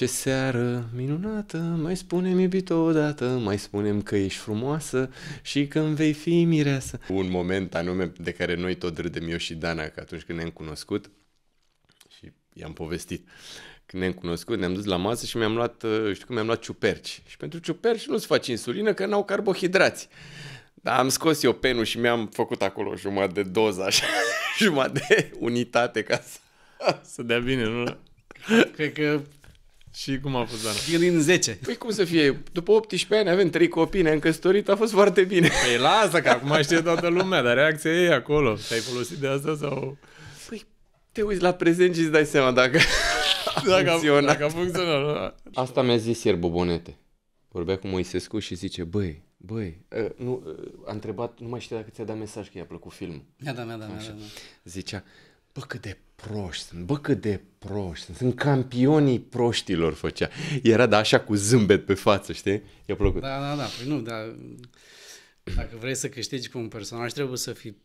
Ce seară minunată, mai spune-mi iubito odată, mai spune-mi că ești frumoasă și că îmi vei fi mireasă. Un moment anume de care noi tot râdem, eu și Dana, că atunci când ne-am cunoscut și i-am povestit, când ne-am cunoscut, ne-am dus la masă și mi-am luat ciuperci. Și pentru ciuperci nu-ți faci insulină că n-au carbohidrați. Dar am scos eu penul și mi-am făcut acolo jumătate de doză, așa, jumătate de unitate ca să dea bine, nu? Cred că... Și cum a fost, Dana? E din 10. Păi cum să fie? După 18 ani avem 3 copii, ne-am căsătorit, a fost foarte bine. Păi lasă, că acum știe toată lumea, dar reacția e acolo. Te-ai folosit de asta sau... Păi te uiți la prezent și îți dai seama dacă Dacă a funcționat. Asta mi-a zis ieri Bobonete. Vorbea cu Moisescu și zice, băi, a întrebat, nu mai știu dacă ți-a dat mesaj că i-a plăcut filmul. Mi-a dat. Zicea, bă, cât de proști sunt campionii proștilor, făcea. Era așa cu zâmbet pe față, știi? I-a plăcut. Da, păi nu, dar dacă vrei să câștigi cu un personaj trebuie să fii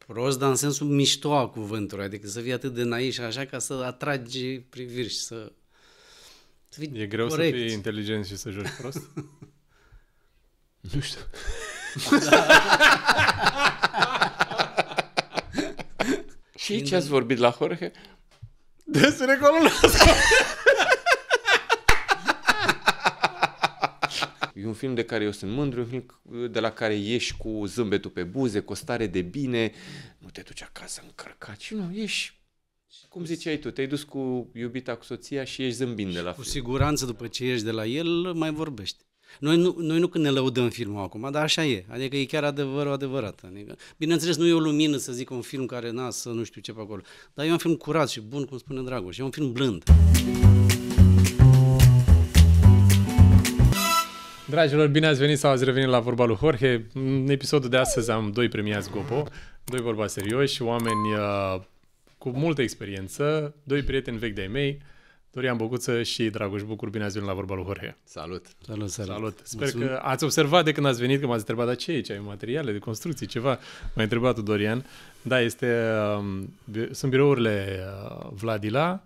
prost, dar în sensul mișto a cuvântului, adică să fii atât de naiv și așa ca să atragi priviri și să fii E greu corect. să fii inteligent și să joci prost? Nu știu. Și ce ați vorbit la Jorge? Despre colonoscop. E un film de care eu sunt mândru, un film de la care ieși cu zâmbetul pe buze, cu o stare de bine, nu te duci acasă încărcat și nu, ieși, cum ziceai tu, te-ai dus cu iubita, cu soția și ești zâmbind de la Cu film. siguranță după ce ieși de la el mai vorbești. Noi nu când ne lăudăm filmul acum, dar așa e. Adică e chiar adevărul adevărat. Adică, bineînțeles, nu e o lumină să zic un film care să nu știu ce pe acolo. Dar e un film curat și bun, cum spune Dragoș. E un film blând. Dragilor, bine ați venit sau ați revenit la Vorba lui Jorge. În episodul de astăzi am 2 premiați Gopo, 2 vorba serioși, oameni cu multă experiență, 2 prieteni vechi de-ai mei, Dorian Boguță și Dragoș Bucur. Bine ați venit la Vorba lui Jorge. Salut! Salut! Sper că ați observat de când ați venit, că m-ați întrebat, dar ce e aici? Ai materiale de construcții, ceva? M-a întrebat tu, Dorian. Da, sunt birourile Vladila,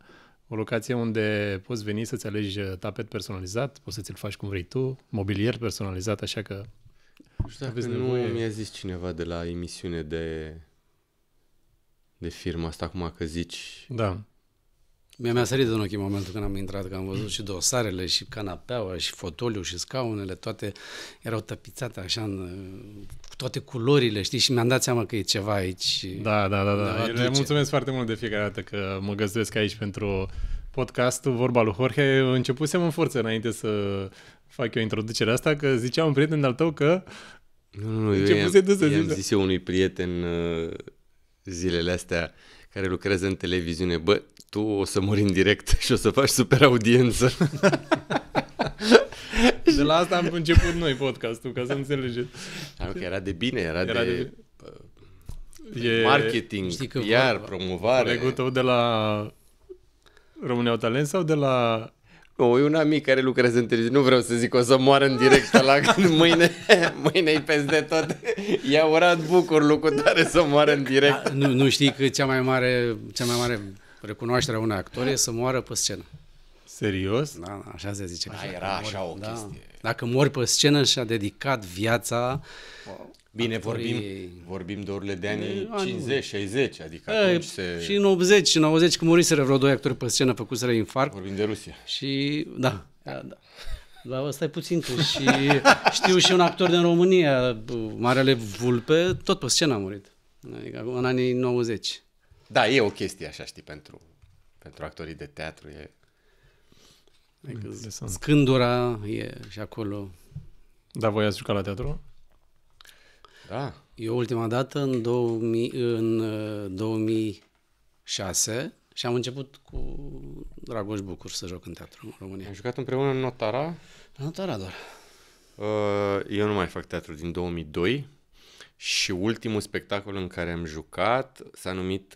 o locație unde poți veni să-ți alegi tapet personalizat, poți să ți-l faci cum vrei tu, mobilier personalizat, așa că... Nu știu dacă mi-a zis cineva de la emisiune de firma asta, acum că zici... Da. Mi-a sărit în ochii momentul când am intrat, că am văzut și dosarele, și canapeaua, și fotoliu, și scaunele, toate erau tapițate așa, cu toate culorile, știi? Și mi-am dat seama că e ceva aici. Da. Eu le mulțumesc foarte mult de fiecare dată că mă găzduiesc aici pentru podcastul Vorba lui Jorge. Începusem în forță înainte să fac eu introducerea asta, că zicea un prieten de-al tău că... Nu, i-am zis eu unui prieten zilele astea care lucrează în televiziune, bă, tu o să mori în direct și o să faci super audiență. De la asta am început noi podcastul, ca să înțelegeți. Că era de bine, era de E... marketing, PR, promovare. Colegul tău de la România au Talent sau de la... Nu, e un amic care lucrează în televiziune. Nu vreau să zic o să moară în direct la mâine-i peste tot. I-a urat Bucur lucrătoare să moară în direct. Nu știi că cea mai mare recunoaștere a unui actor e să moară pe scenă. Serios? Da, așa se zice. Era așa o chestie. Dacă mori pe scenă și-a dedicat viața... Bine, vorbim de orele de anii 50, 60, adică atunci Și în 80 și 90, când muriseră vreo 2 actori pe scenă, făcuseră infarct. Vorbim de Rusia. Și, da. Dar ăsta e puțin tu. Și știu și un actor din România, Marele Vulpe, tot pe scenă a murit. Adică în anii 90. Da, e o chestie așa, știi, pentru actorii de teatru. Adică Scândura e și acolo. Da, voi ați jucat la teatru? Da. Eu ultima dată în 2006 și am început cu Dragoș Bucur să joc în teatru în România. Am jucat împreună în Notara. Notara doar. Eu nu mai fac teatru din 2002 și ultimul spectacol în care am jucat s-a numit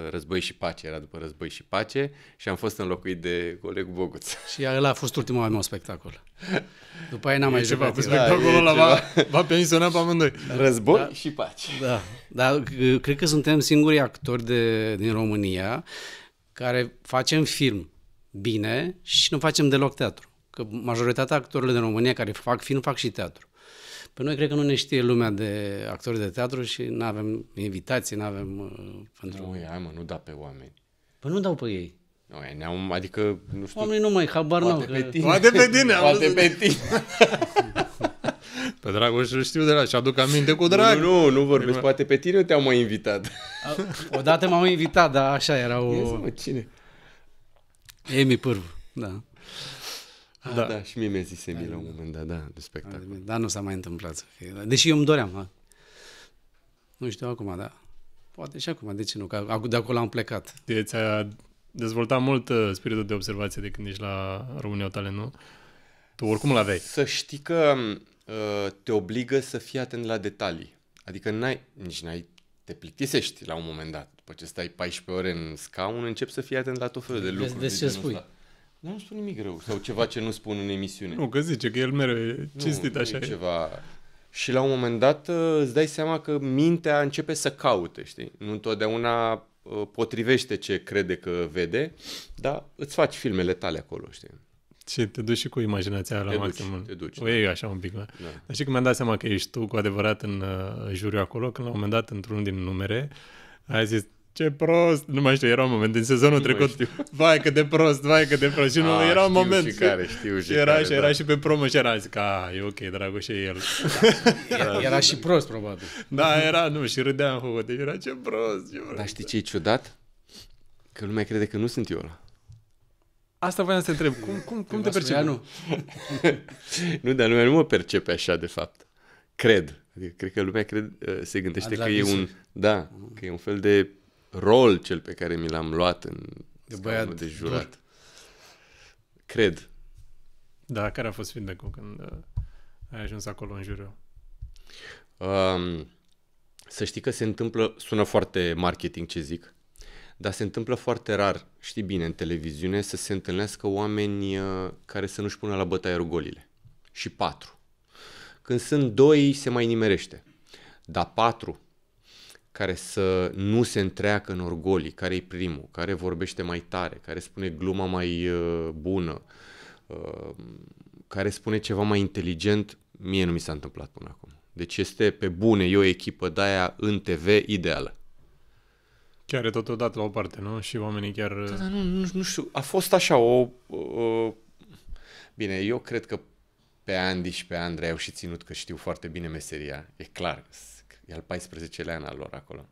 Război și Pace, era după Război și Pace și am fost înlocuit de colegul Boguț. Și ăla a fost ultimul meu spectacol. După aia n-am mai jucat. Cu spectacolul ăla va pensiona pe amândoi. Război și Pace. Da, dar cred că suntem singurii actori din România care facem film bine și nu facem deloc teatru. Că majoritatea actorilor din România care fac film fac și teatru. Pe noi cred că nu ne știe lumea de actori de teatru și nu avem invitații, nu avem pentru... Nu, hai mă, nu da pe oameni. Păi nu dau pe ei. Nu, adică, nu știu... Oamenii nu mai habar n-au. Poate pe tine. Poate pe tine. Poate pe tine. Pe Dragoș îl știu de la și aduc aminte cu drag. Nu vorbesc. Poate pe tine te-au mai invitat. Odată m-au invitat, dar așa era o... Ia zi, mă, cine? Emi Pârvu, da. Da, și mie mi-a zis Emi la un moment dat, de spectacol. Dar nu s-a mai întâmplat să fie. Deși eu îmi doream. Nu știu acum, da. Poate și acum, de ce nu? Că de acolo am plecat. Ți-a dezvoltat mult spiritul de observație de când ești la România Talent, nu? Tu oricum îl aveai. Să știi că te obligă să fii atent la detalii. Adică te plictisești la un moment dat. După ce stai 14 ore în scaun, începi să fii atent la tot felul de lucruri. De ce spui? Dar nu spun nimic rău. Sau ceva ce nu spun în emisiune. Nu, că zice că el mereu e cinstit așa. Ceva... Și la un moment dat îți dai seama că mintea începe să caute, știi? Nu întotdeauna potrivește ce crede că vede, dar îți faci filmele tale acolo, știi? Și te duci și cu imaginația la maxim. Te duci. O iei așa un pic. Da. Dar și că mi-am dat seama că ești tu cu adevărat în juriu acolo, când la un moment dat, într-unul din numere, ai zis, ce prost, nu mai știu, era un moment din sezonul trecut, vai cât de prost, și nu, era un moment. Și era și pe promo și era, zic, e ok, Dragoș, e el. Era și prost, probabil. Da, era, și râdea în hohote, era ce prost. Dar știi ce e ciudat? Că lumea crede că nu sunt eu ăla. Asta voiam să te întreb, cum te percepi? Nu, dar lumea nu mă percepe așa, de fapt. Cred. Adică cred că lumea se gândește că e un fel de rol cel pe care mi l-am luat în scaunul de jurat. Cred. Da, care a fost feedback-ul când ai ajuns acolo în juriu? Să știi că se întâmplă, sună foarte marketing ce zic, dar se întâmplă foarte rar, știi bine, în televiziune să se întâlnească oameni care să nu-și pună la bătaie rugolile. Și 4. Când sunt 2, se mai nimerește. Dar 4 care să nu se întreacă în orgolii, care e primul, care vorbește mai tare, care spune gluma mai bună, care spune ceva mai inteligent, mie nu mi s-a întâmplat până acum. Deci este pe bune, e o echipă de-aia în TV ideală. Chiar e totodată la o parte, nu? Și oamenii chiar... Da, nu știu, a fost așa Bine, eu cred că pe Andy și pe Andrei au și ținut că știu foarte bine meseria, e clar. E al 14-lea an al lor acolo.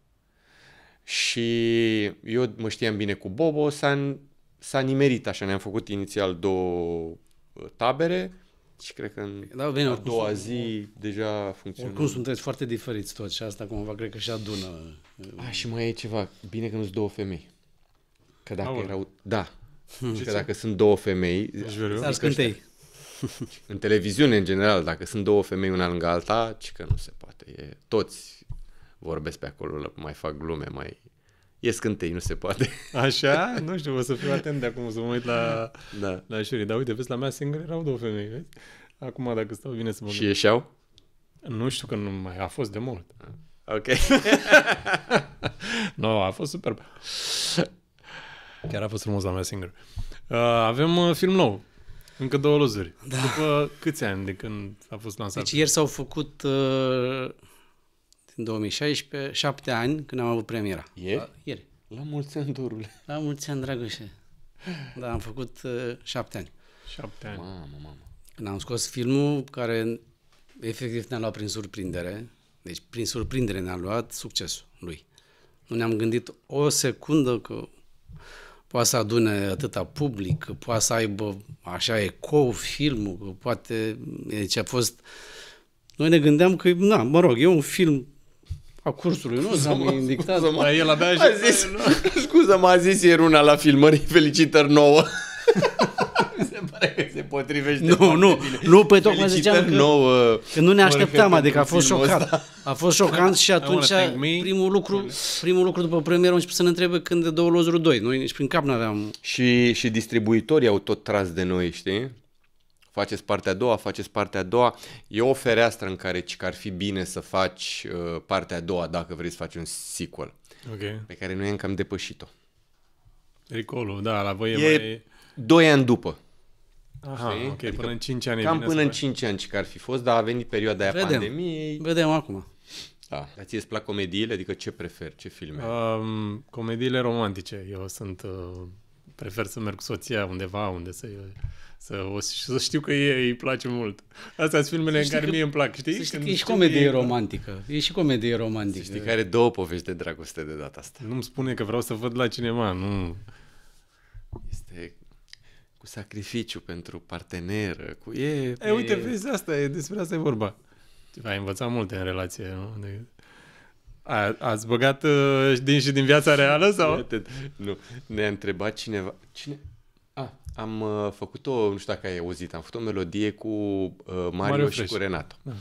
Și eu mă știam bine cu Bobo, s-a nimerit așa, ne-am făcut inițial 2 tabere și cred că în a doua zi deja funcționează. Oricum sunteți foarte diferiți toți și asta cumva cred că și adună. Și mai e ceva, bine că nu sunt 2 femei. Că dacă erau... Da. Că dacă sunt 2 femei... S-ar scântei. În televiziune, în general, dacă sunt 2 femei una lângă alta, ci că nu se poate. Toți vorbesc pe acolo, mai fac glume, e scântei, nu se poate. Așa? Nu știu, o să fiu atent de acum, să mă uit la jury. Dar uite, vezi, la mea singur erau 2 femei, vezi? Acum, dacă stau, vine să mă Și ieșeau? Nu știu că nu mai, a fost de mult. Ok. No, a fost superb. Chiar a fost frumos la mea singur. Avem film nou. Încă 2 lozuri. Da. După câți ani de când a fost lansat? Deci ieri s-au făcut în 2016 7 ani când am avut premiera. Ieri. La mulți ani, dorule. La mulți ani, Dragoșe. Da, am făcut 7 ani. 7 ani. Mamă. Când am scos filmul care efectiv ne-a luat prin surprindere. Deci prin surprindere ne-a luat succesul lui. Nu ne-am gândit o secundă că poate să adune atâta public, că poate să aibă așa ecou filmul, că poate... Deci a fost... Noi ne gândeam că, e un film a cursului, nu? S-am indictat. Dar el abia Scuză-mă, a zis ieri una la filmări, felicitări nouă. Mi se pare că se potrivește Nu, păi tocmai ziceam că nu ne așteptam, adică a fost șocat. A fost șocant și atunci primul lucru după premieră am început să ne întrebe când de 2 lozuri 2. Noi nici prin cap n-aveam... Și distribuitorii au tot tras de noi, știi? Faceți partea a doua. E o fereastră în care ar fi bine să faci partea a doua dacă vrei să faci un sequel. Okay. Pe care noi încă am depășit-o. Ricolul, da, la voi e mai... 2 ani după. Aha, știi? ok, Adică până în 5 ani. cam până în 5 ani că ar fi fost, dar a venit perioada aia Vedem. pandemiei. Vedem acum. Da. Dar ție îți plac comediile? Adică ce preferi? Ce filme? Comediile romantice. Eu prefer să merg cu soția undeva unde să știu că îi place mult. Astea sunt filmele în care mie îmi plac, știi? Să știi că e și comedie romantică. E și comedie romantică. Știi că are 2 povești de dragoste de data asta. Nu-mi spune că vreau să văd la cinema, nu. Este cu sacrificiu pentru parteneră, cu... Uite, vezi, despre asta e vorba. Ai învățat multe în relație, nu? Ați băgat din viața reală sau? Nu, ne-a întrebat cineva... Am făcut-o, nu știu dacă ai auzit, am făcut o melodie cu Mario și cu Renato. Da.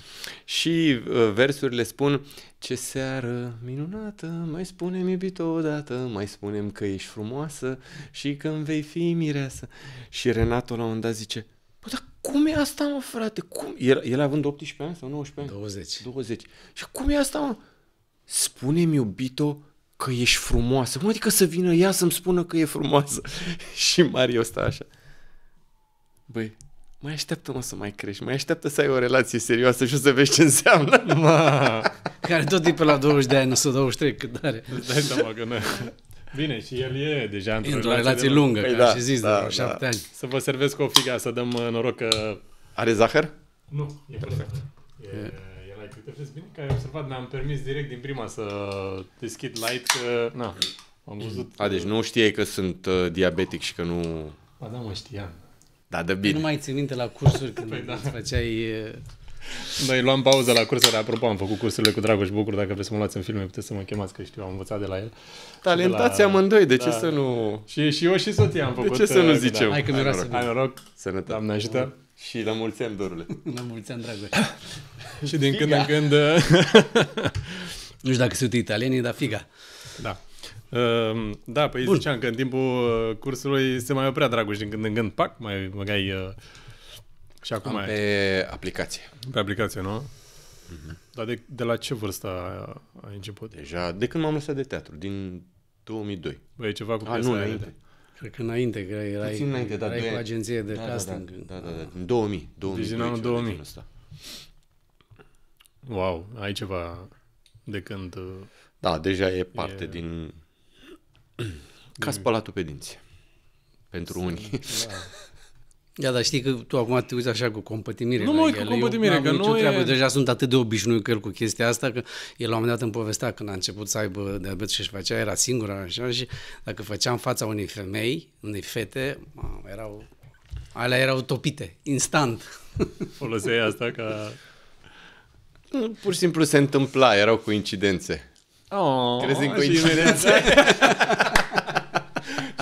Și versurile spun: ce seară minunată, mai spune-mi iubito odată, mai spune-mi că ești frumoasă și că-mi vei fi mireasă. Și Renato la un moment dat zice: bă, dar cum e asta, mă, frate? Cum? El având 18 ani sau 19 ani? 20. Și cum e asta, mă? Spune-mi iubito că ești frumoasă. Cum adică să vină ea să-mi spună că e frumoasă? Și Mario stă așa: băi, mai așteaptă-mă să mai crești, mai așteaptă să ai o relație serioasă și o să vezi ce înseamnă. Care tot e pe la 20 de ani, nu 23, cât are. Îți dai seama că nu. Bine, și el e deja într-o relație lungă, ca și zis, de 7 ani. Să vă servesc o figa, să dăm noroc că... Are zahăr? Nu, e perfect. Uite, vezi bine că ai observat, mi-am permis direct din prima să deschid light, că am văzut... Deci nu știai că sunt diabetic și că nu... Da, mă știam. Da, de bine. Nu mai ții minte la cursuri când îți făceai... Noi luam pauză la cursuri, apropo, am făcut cursurile cu Dragoș Bucur, dacă vreți să mă luați în filme, puteți să mă chemați, că știu, am învățat de la el. Talentați amândoi, de ce să nu... Și eu și soția am făcut. De ce să nu zicem? Hai că miroase bine. Hai noroc. Sănătate. Doamne ajută. Și la mulți ani, Dorule. La mulți ani, Dragoș. Și din când în când... Nu știu dacă sunt italienii, dar figa. Da. Da, păi ziceam că în timpul cursului se mai oprea Dragoș din când în când, pac, mai băgai... Și acum pe aplicație. Pe aplicație, nu? Dar de la ce vârstă ai început? Deja, de când m-am lăsat de teatru, din 2002. Băi, e ceva cu nu, înainte. Cred că înainte, că erai cu agenție de casting. Da, în 2000. Deci din anul 2000. Wow, ai ceva de când... Da, deja e parte din... Ca spălatul pe dinți. Pentru unii. Da, dar știi că tu acum te uiți așa cu compătimire. Nu mă uit cu compătimire, că nu treabă. Deja sunt atât de obișnuit cu el cu chestia asta, că el la un moment dat îmi povestea când a început să aibă diabet și își făcea, era singur așa, și dacă făceam fața unei femei, unei fete, alea erau topite, instant. Foloseai asta ca... Pur și simplu se întâmpla, erau coincidențe. Crezi în coincidențe?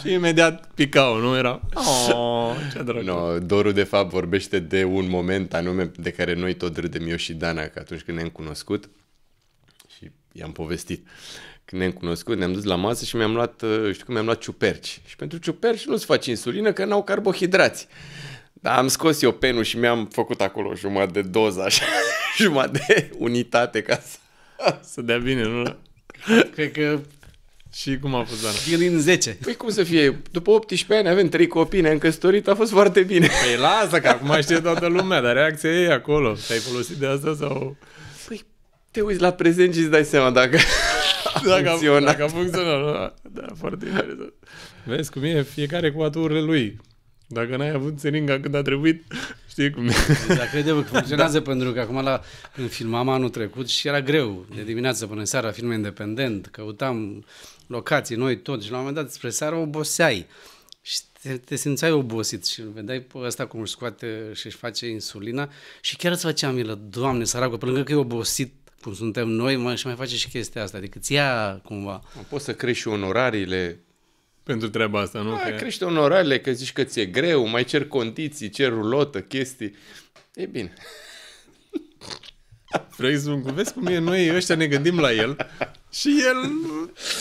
Și imediat picau, nu era? Ce drăguț. No, Doru de fapt vorbește de un moment anume de care noi tot râdem, eu și Dana, că atunci când ne-am cunoscut și i-am povestit. Când ne-am cunoscut, ne-am dus la masă și mi-am luat ciuperci. Și pentru ciuperci nu-ți faci insulină, că n-au carbohidrați. Dar am scos eu penul și mi-am făcut acolo jumătate de doză, așa, jumătate de unitate ca să dea bine, nu? Cred că... Și cum a fost, Dana? Din 10. Păi cum să fie? După 18 ani avem 3 copii, ne-am căsătorit, a fost foarte bine. Păi lasă, că acum știe toată lumea, dar reacția e acolo. Te-ai folosit de asta sau... Păi te uiți la prezent și îți dai seama dacă a funcționat. Dacă a funcționat. Da, foarte interesant. Vezi cum e? Fiecare cu aturile lui. Dacă n-ai avut seringa când a trebuit, știi cum e. Dar credem că funcționează pentru că acum când filmam anul trecut și era greu. De dimineață până seara, film independent, căutam locații, noi tot. Și la un moment dat spre seara oboseai. Și te simțeai obosit și îl vedeai pe ăsta cum își scoate și își face insulina și chiar îți făcea milă, Doamne, săracul, pe lângă că e obosit, cum suntem noi, și mai face și chestia asta, adică ți ia cumva. Poți să crești și onorariile. Pentru treaba asta, nu? Crește onorariile, că zici că ți-e greu, mai cer condiții, cer rulotă, chestii. E bine. Vrei să vezi cum e, noi ăștia ne gândim la el și el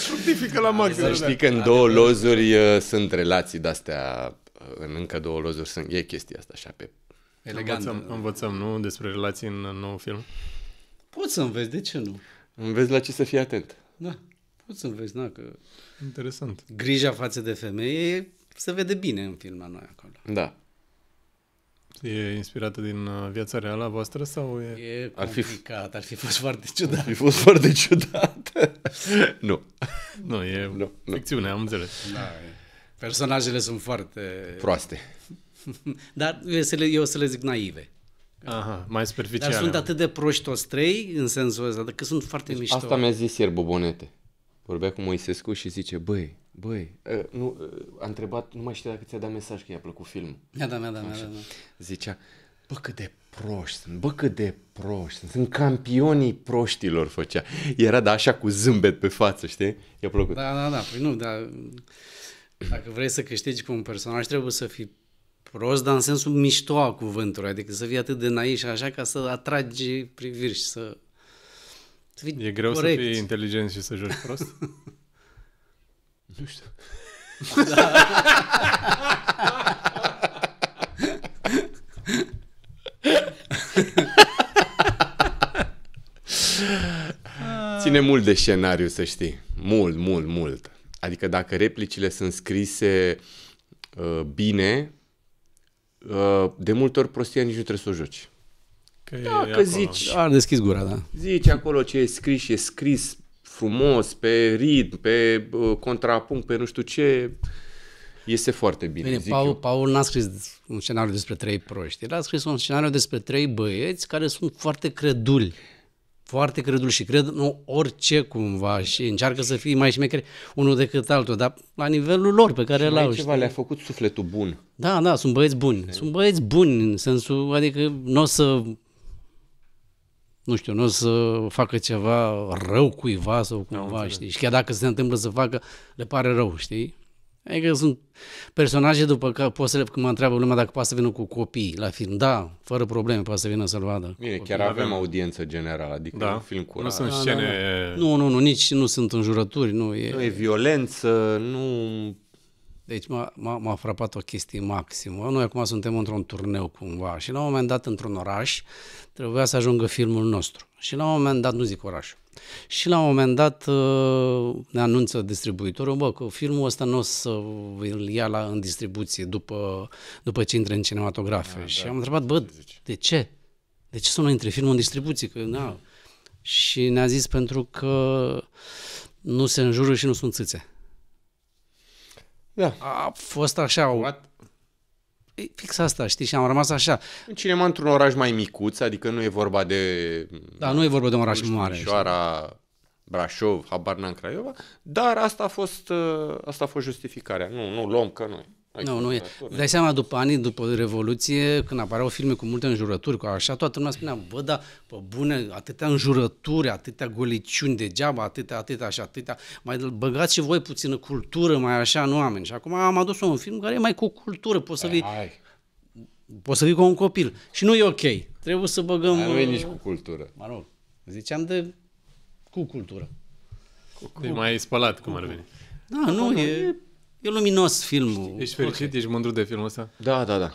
fructifică la maxim. Să știi că în 2 lozuri sunt relații de-astea, în încă 2 lozuri e chestia asta așa pe... Elegant. Învățăm, nu? Despre relații în nou film. Poți să înveți, de ce nu? Înveți la ce să fii atent. Da, poți să înveți, că... Interesant. Grija față de femeie se vede bine în film la noi acolo. Da. E inspirată din viața reală a voastră sau e... E complicat, ar fi fost foarte ciudat. Ar fi fost foarte ciudat. Nu. Nu, e ficțiune, am înțeles. Da, personajele sunt foarte... Proaste. Dar eu să le zic naive. Aha, mai superficiale. Dar sunt atât de proști toți trei, în sensul ăsta, că sunt foarte mișto. Asta mi-a zis ieri Bobonete. Vorbea cu Moisescu și zice, băi, a întrebat, nu mai știu dacă ți-a dat mesaj că i-a plăcut filmul. Mi-a dat. Zicea, bă, cât de proști sunt, sunt campionii proștilor, făcea. Era așa cu zâmbet pe față, știi? I-a plăcut. Da, păi nu, dar dacă vrei să câștigi cu un personaj, trebuie să fii prost, dar în sensul mișto a cuvântului, adică să fii atât de naiv și așa ca să atragi priviri și să fii E greu corect. să fii inteligent și să joci prost? Nu știu. Ține mult de scenariu, să știi. Mult. Adică dacă replicile sunt scrise bine, de multe ori prostia nici nu trebuie să o joci. Că zici, Ar deschis gura, da. zici acolo ce e scris frumos, pe ritm, pe contrapunct, pe nu știu ce, iese foarte bine. Bine, Paul n-a scris un scenariu despre trei proști. El a scris un scenariu despre trei băieți care sunt foarte creduli. Foarte creduli și cred orice cumva și încearcă să fie mai șmecheri unul decât altul, dar la nivelul lor pe care l-au. Ceva le-a făcut sufletul bun. Da, sunt băieți buni. Sunt băieți buni în sensul, adică nu o să, nu știu, nu o să facă ceva rău cuiva sau cumva, știi? Și chiar dacă se întâmplă să facă, le pare rău, știi? Adică sunt personaje după care când mă întreabă lumea dacă poate să vină cu copii la film. Da, fără probleme poate să vină să-l vadă. Bine, chiar avem audiență generală, adică un film curat. Nu sunt scene... Nu, nici nu sunt înjurături, nu e... Nu e violență, nu... Deci m-a frapat o chestie maximă. Noi acum suntem într-un turneu cumva și la un moment dat într-un oraș trebuia să ajungă filmul nostru. Și la un moment dat, nu zic oraș, și la un moment dat ne anunță distribuitorul, că filmul ăsta nu o să îl ia în distribuție după ce intră în cinematografe. Și am întrebat, de ce? De ce să nu intre filmul în distribuție? Că, na. Și ne-a zis pentru că nu se înjură și nu sunt țâțe. Da. A fost așa, fix asta, știi, și am rămas așa. În cinema într-un oraș mai micuț, adică nu e vorba de... Da, nu e vorba de un oraș mare. Mișoara, Brașov, habar n-am, Craiova, dar asta a fost justificarea. Nu luăm că noi. Nu e. Dai seama, după ani, după Revoluție, când apăreau filme cu multe înjurături, cu așa, toată lumea spunea, dar, pe bune, atâtea înjurături, atâtea goliciuni degeaba, atâtea și atâtea, mai băgați și voi puțină cultură, mai așa, nu oameni. Și acum am adus un film care e mai cu cultură, poți să vii cu un copil. Și nu e ok. Trebuie să băgăm... Nu e nici cu cultură. Mă rog, ziceam de cu cultură. E mai spălat, cum ar veni. Da, nu, e luminos filmul. Ești fericit? Ești mândru de filmul ăsta? Da. Da?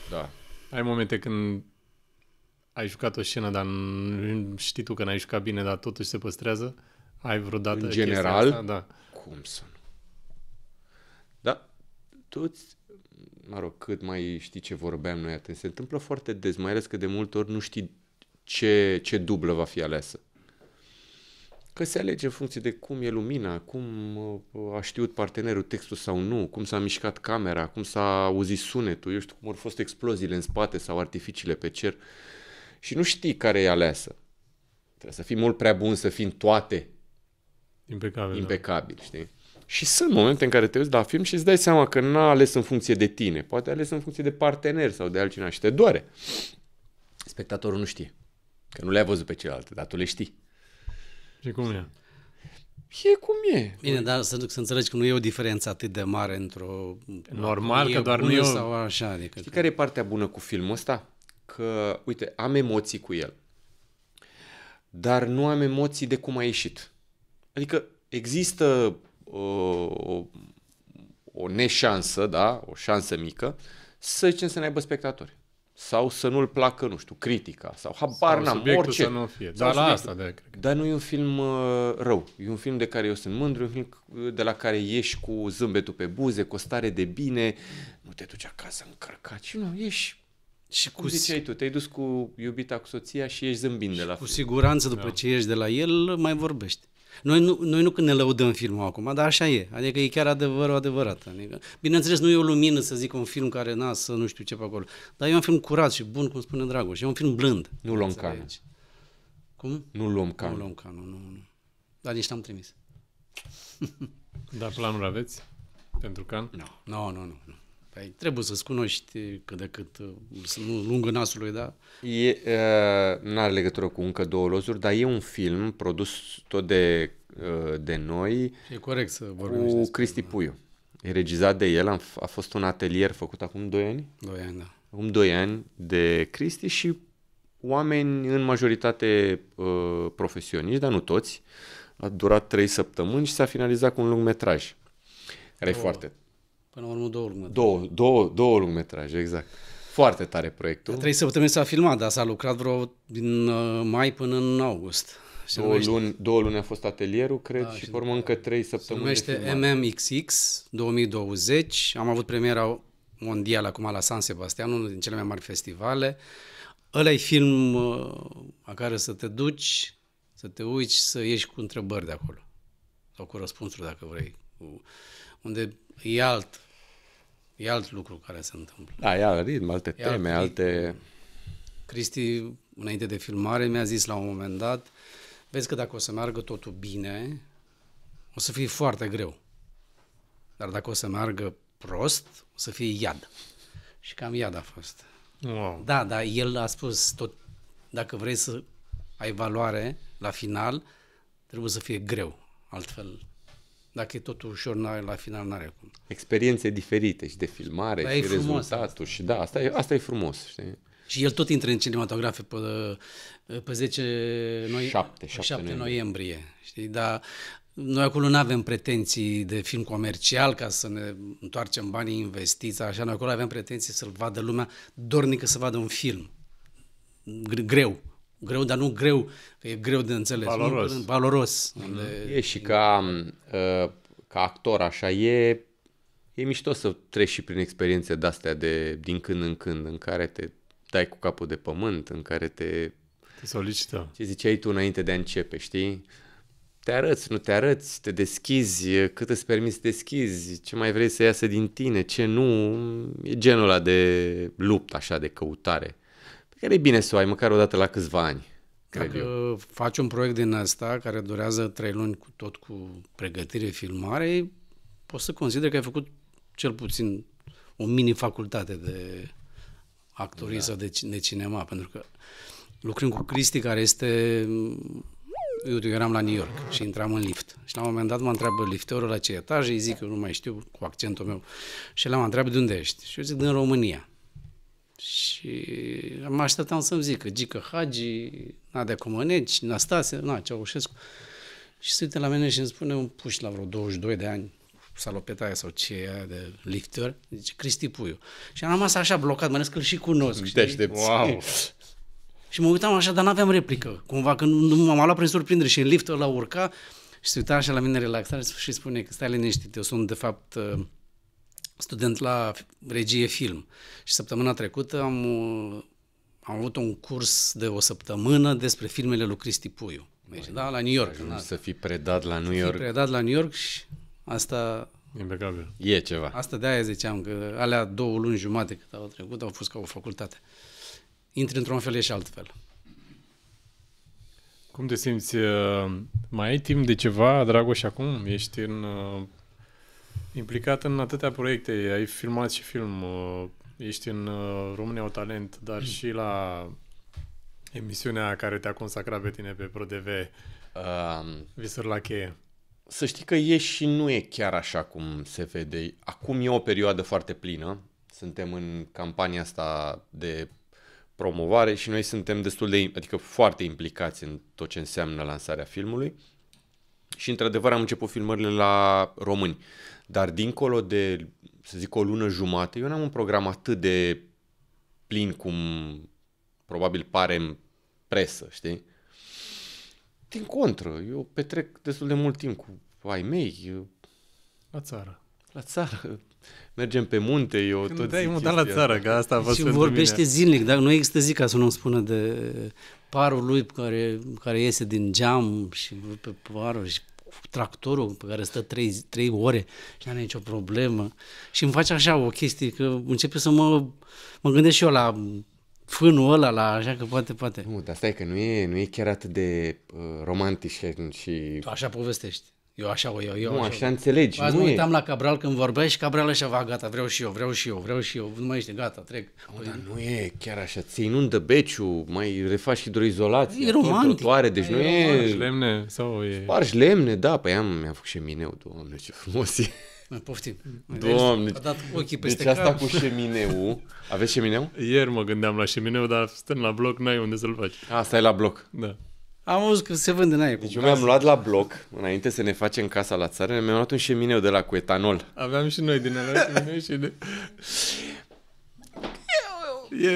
Da. Ai momente când ai jucat o scenă, dar știi tu că n-ai jucat bine, dar totuși se păstrează? Ai vreodată în general? Asta? Da. Cum să nu? Da, toți, mă rog, cât mai știi ce vorbeam noi atunci, se întâmplă foarte des, mai ales că de multe ori nu știi ce dublă va fi aleasă. Că se alege în funcție de cum e lumina, cum a știut partenerul textul sau nu, cum s-a mișcat camera, cum s-a auzit sunetul, eu știu cum au fost exploziile în spate sau artificiile pe cer. Și nu știi care e aleasă. Trebuie să fii mult prea bun să fii în toate impecabil, știi? Și sunt momente în care te uiți la film și îți dai seama că n-a ales în funcție de tine, poate a ales în funcție de partener sau de altcineva și te doare. Spectatorul nu știe, că nu le-ai văzut pe celelalte, dar tu le știi. Și cum e? E cum e. Bine, dar să înțelegi că nu e o diferență atât de mare într-o... Normal, că doar nu e... Sau așa, adică știi care e partea bună cu filmul ăsta? Că, uite, am emoții cu el, dar nu am emoții de cum a ieșit. Adică există o neșansă, da? O șansă mică, să zicem să ne aibă spectatori. sau să nu-l placă, nu știu, critica, sau habar n-am, orice. Să nu fie. Dar la asta, cred că. Dar nu e un film rău. E un film de care eu sunt mândru, un film de la care ieși cu zâmbetul pe buze, cu o stare de bine, nu te duci acasă încărcat, și nu, ieși. Și cum ziceai tu, te-ai dus cu iubita, cu soția și ești zâmbind de la film. Cu siguranță, după ce ieși de la el, mai vorbești. Noi nu când ne lăudăm filmul acum, dar așa e. Adică e chiar adevărul adevărat. Adică, bineînțeles, nu e o lumină să zic un film care să nu știu ce pe acolo. Dar e un film curat și bun, cum spune Dragoș. E un film blând. Nu luăm cană. Cum? Nu luăm cană. Nu luăm cană, nu. Dar nici n-am trimis. Dar planuri aveți pentru Can? Nu. Păi, trebuie să-ți cunoști cât de cât, să nu lungă nasului, da? Nu are legătură cu încă două lozuri, dar e un film produs tot de noi. E corect să vorbim cu Cristi Puiu. E regizat de el, a fost un atelier făcut acum 2 ani. 2 ani, da. Acum 2 ani de Cristi și oameni în majoritate profesioniști, dar nu toți. A durat 3 săptămâni și s-a finalizat cu un lungmetraj. Care e foarte... Până la urmă 2 lungmetraje. Două lungmetraje, exact. Foarte tare proiectul. 3 săptămâni s-a filmat, dar s-a lucrat din mai până în august. 2 luni a fost atelierul, cred, și pe urmă încă 3 săptămâni. Se numește MMXX 2020. Am avut premiera mondială acum la San Sebastian, unul din cele mai mari festivale. Ăla e film la care să te duci, să te uiți, să ieși cu întrebări de acolo. Sau cu răspunsuri, dacă vrei. Unde e alt lucru care se întâmplă. Da, e alt ritm, alte teme, alte... Cristi, înainte de filmare, mi-a zis la un moment dat: vezi că dacă o să meargă totul bine, o să fie foarte greu. Dar dacă o să meargă prost, o să fie iad. Și cam iad a fost. Wow. Da, dar el a spus tot, dacă vrei să ai valoare la final, trebuie să fie greu. Altfel, dacă e totul ușor, la final n-are cum. Experiențe diferite și de filmare dar și rezultatul. Și da, asta e frumos, știi? Și el tot intră în cinematografe pe 7 noiembrie. Știi? Dar noi acolo nu avem pretenții de film comercial ca să ne întoarcem banii investiți, așa. Noi acolo avem pretenții să-l vadă lumea dornică să vadă un film. Greu, dar nu greu, că e greu de înțeles. Valoros. E și ca actor, așa, e mișto să treci și prin experiențe de-astea din când în când, în care te dai cu capul de pământ, în care te solicită. Ce ziceai tu înainte de a începe, știi? Te arăți, nu te arăți, te deschizi, cât îți permiți să deschizi, ce mai vrei să iasă din tine, ce nu, e genul ăla de luptă, așa, de căutare, pe care e bine să o ai măcar o dată la câțiva ani. Dacă faci un proiect din ăsta care durează 3 luni tot cu pregătire, filmare, poți să consideri că ai făcut cel puțin o mini-facultate de actorie sau de cinema, pentru că lucrând cu Cristi, care este... Eu eram la New York și intram în lift. Și la un moment dat mă întreabă lifterul la ce etaj, îi zic, eu nu mai știu, cu accentul meu. Și el mă întreabă de unde ești. Și eu zic, din România. Și mă așteptam să-mi zică Gică Hagi, Nadea Comăneci, Nastase, Ceaușescu. Și se uită la mine și îmi spune un puș la vreo 22 de ani, salopetaia sau ce e de lifter, zice Cristi Puiu. Și am rămas așa blocat, mă că-l și cunosc. Wow! Și mă uitam așa, dar n-aveam replică. Cumva că m-am luat prin surprindere și în lift ăla urca și se uita așa la mine relaxat și spune că stai liniștit, eu sunt de fapt student la regie film. Și săptămâna trecută am avut un curs de o săptămână despre filmele lui Cristi Puiu. Deci, da, la New York. Să fii predat la New York. Predat la New York și asta... Impecabil. E ceva. Asta de-aia ziceam, că alea 2 luni jumate cât au trecut au fost ca o facultate. Intri într-un fel și altfel. Cum te simți? Mai ai timp de ceva, Dragoș, acum? Ești implicat în atâtea proiecte, ai filmat și film, ești în România au Talent, dar și la emisiunea care te-a consacrat pe tine pe ProTV, Visuri la cheie. Să știi că e și nu e chiar așa cum se vede. Acum e o perioadă foarte plină, suntem în campania asta de promovare și noi suntem adică foarte implicați în tot ce înseamnă lansarea filmului și într-adevăr am început filmările la români, dar dincolo de, să zic, o lună jumate, eu n-am un program atât de plin cum probabil pare în presă, știi? Din contră, eu petrec destul de mult timp cu ai mei, La țară. la țară, mergem pe munte, eu Când tot te-ai zic mutat la chestia țară, asta. că asta a fost Și pentru vorbește mine. zilnic, dar nu există zi ca să nu-mi spună de parul lui care iese din geam și pe parul și tractorul pe care stă 3 ore și nu are nicio problemă. Și îmi face așa o chestie că începe să mă gândesc și eu la fânul ăla, la așa că poate. Nu, dar stai că nu e chiar atât de romantic și... Tu așa povestești. Eu așa o iau. Nu, așa înțelegi, Azi nu mă e. uitam la Cabral când vorbea și Cabral așa, gata, vreau și eu, nu mai ești, gata, trec. Dar nu e chiar așa, ți inundă beciul, mai refaci hidroizolație, E romantic. trotuare, deci nu e... Lemne sau e... Spargi lemne, da, păi mi-am făcut șemineu, Doamne, ce frumos e. Mai poftim. Doamne, A dat ochii peste deci asta cap. cu șemineu, aveți șemineu? Ieri mă gândeam la șemineu, dar stând la bloc n-ai unde să-l faci. Asta e la bloc. Da. Am auzit că se vând în aia. Deci eu mi-am luat la bloc, înainte să ne facem casa la țară, mi-am luat un șemineu de la cu etanol. Aveam și noi din alea șemineu și de...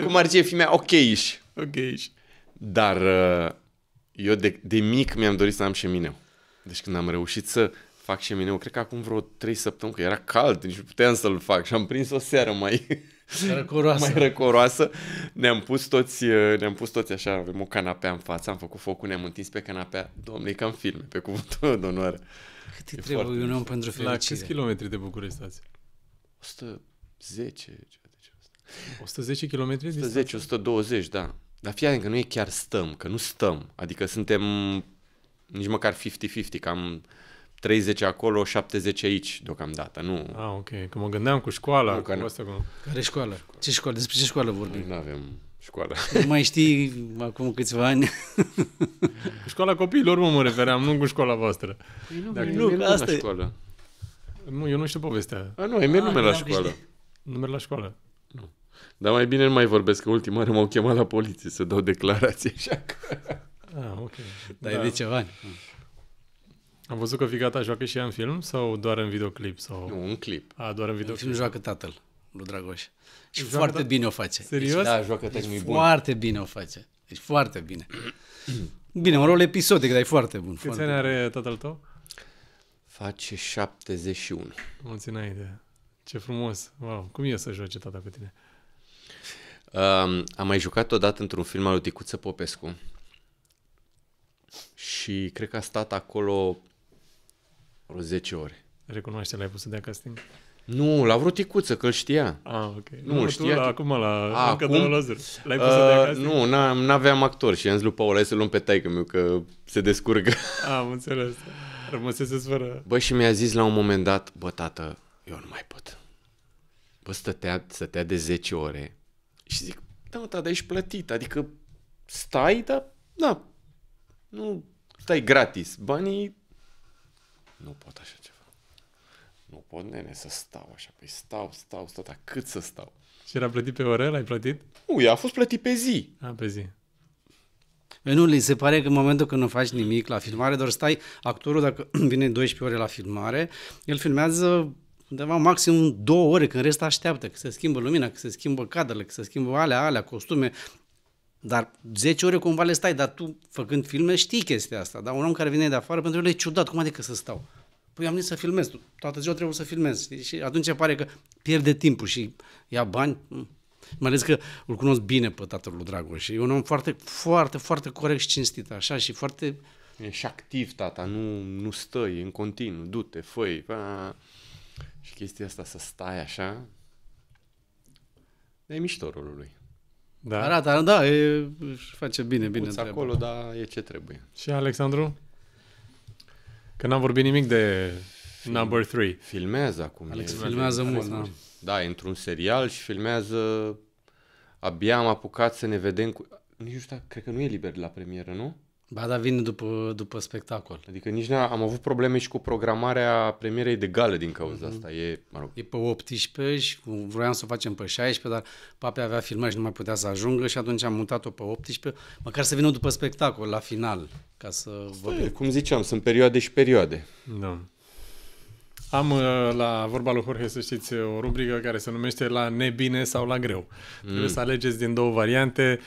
Cum ar fi mea, ok-ish. Ok. Dar eu de mic mi-am dorit să am șemineu. Deci când am reușit să fac șemineu, cred că acum vreo 3 săptămâni, că era cald, nici nu puteam să-l fac și am prins o seară mai răcoroasă. Ne-am pus toți așa, avem o canapea în față, am făcut focul, ne-am întins pe canapea. Dom'le, e ca în filme, pe cuvântul meu de onoare. Cât îi trebuie un om pentru La fericire? câți kilometri de București stați? 110, ceva de genul ăsta. 110 km? 110, 120, da. Dar fii atent că nu e chiar stăm, că nu stăm. Adică suntem nici măcar 50-50, cam 30 acolo, 70 aici deocamdată. Nu, Ah, ok. Că mă gândeam cu școala, Nu, cu că nu. asta cu... Care școală? Ce școală? Despre ce școală vorbim? nu avem școală. Nu mai știi acum câțiva ani? Cu școala copiilor mă refeream, nu cu școala voastră. nu, că asta la e. școală. Nu, eu nu știu povestea. A, nu, Emil nu merg la credeam că școală. știi. Nu merg la școală. Dar mai bine nu mai vorbesc, că ultima oară m-au chemat la poliție să dau declarație, așa că... Ah, ok. Dar e de ceva ani. Am văzut că fiica ta joacă și ea în film sau doar în videoclip? Sau... Nu, un clip. A, doar în În videoclip. film joacă tatăl lui Dragoș. Și Joacă foarte tatăl? bine o face. Serios? Da, joacă Deci tehnic bun. foarte bine o face. Deci foarte bine. Bine, un rol episodic, dar e foarte bun. Câți Foarte ani bun. are tatăl tău? Face 71. Mulți înainte. Ce frumos. Wow. Cum e să joace tata cu tine? Am mai jucat odată într-un film al lui Ticuță Popescu și cred că a stat acolo vreo 10 ore. Recunoaște, l-ai pus să dea casting? Nu, la vreo Ticuță, că îl știa. Ah, ok. Nu, știa că- acum la A, încă acum? 2 lăzuri. L-ai pus să dea casting? Nu, n-aveam actor și am zis lui Paul, hai să luăm pe taică-miu că se descurcă. Am înțeles. Rămăseseți fără... Bă, și mi-a zis la un moment dat, bă, tată, eu nu mai pot. Bă, stătea de 10 ore și zic, da, mă, tată, ești plătit, adică stai, dar, da, nu stai gratis. Banii, nu pot așa ceva. Nu pot, nene, să stau așa. Păi stau, dar cât să stau? Și era plătit pe ore? L-ai plătit? Nu, a fost plătit pe zi. A, pe zi. Păi nu, li se pare că în momentul când nu faci nimic la filmare, doar stai, actorul dacă vine 12 ore la filmare, el filmează undeva maxim 2 ore, când restul așteaptă, că se schimbă lumina, că se schimbă cadrele, că se schimbă alea, costume, dar 10 ore cumva le stai, dar tu, făcând filme, știi chestia asta, dar un om care vine de afară, pentru el e ciudat, cum adică să stau? Păi am zis să filmez, toată ziua trebuie să filmez, știi? Și atunci pare că pierde timpul și ia bani. Mai ales că îl cunosc bine pe tatăl lui Dragoș și e un om foarte, foarte, foarte corect și cinstit, așa, și foarte... E și activ, tata, nu stă, e în continuu, du-te, fă-i. Și chestia asta să stai așa, e mișto rolul lui. Da. Arată, da, își face bine Puț treaba. acolo, dar e ce trebuie. Și Alexandru? Că n-am vorbit nimic de number 3. Filmează acum. Alex filmează mult, da. Da, e într-un serial și filmează... Abia am apucat să ne vedem cu... Nici nu știu, cred că nu e liber la premieră, nu? Ba, da, vine după spectacol. Adică nici am avut probleme și cu programarea premierei de gală din cauza asta. E, mă rog, E pe 18 și vroiam să o facem pe 16, dar Pape avea filmări și nu mai putea să ajungă și atunci am mutat-o pe 18, măcar să vină după spectacol, la final, ca să vorbim. cum ziceam, sunt perioade și perioade. Da. Am la vorba lui Jorge, să știți, o rubrică care se numește La nebine sau la greu. Trebuie să alegeți din două variante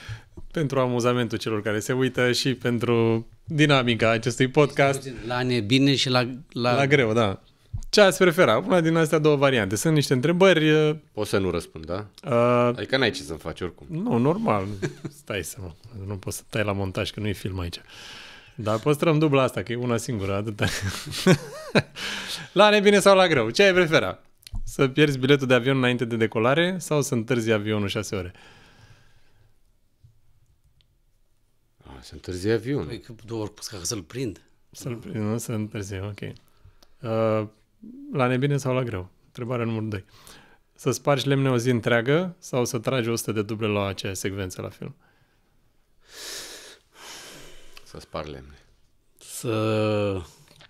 pentru amuzamentul celor care se uită și pentru dinamica acestui podcast. La nebine și La greu, da. Ce ați prefera? Una din astea două variante. Sunt niște întrebări... Poți să nu răspund, da? Adică n-ai ce să-mi faci oricum. Nu, normal. Stai să mă... Nu poți să tai la montaj, că nu e film aici. Dar păstrăm dubla asta, că e una singură, atâta. La nebine sau la greu? Ce ai prefera? Să pierzi biletul de avion înainte de decolare sau să întârzi avionul 6 ore? Să întârzi avionul. Păi, două ori ca să-l prind. Să-l prind, nu? Să întârzi, ok. La nebine sau la greu? Întrebarea numărul 2. Să spargi lemne o zi întreagă sau să tragi 100 de duble la aceeași secvență la film? Să spar lemne.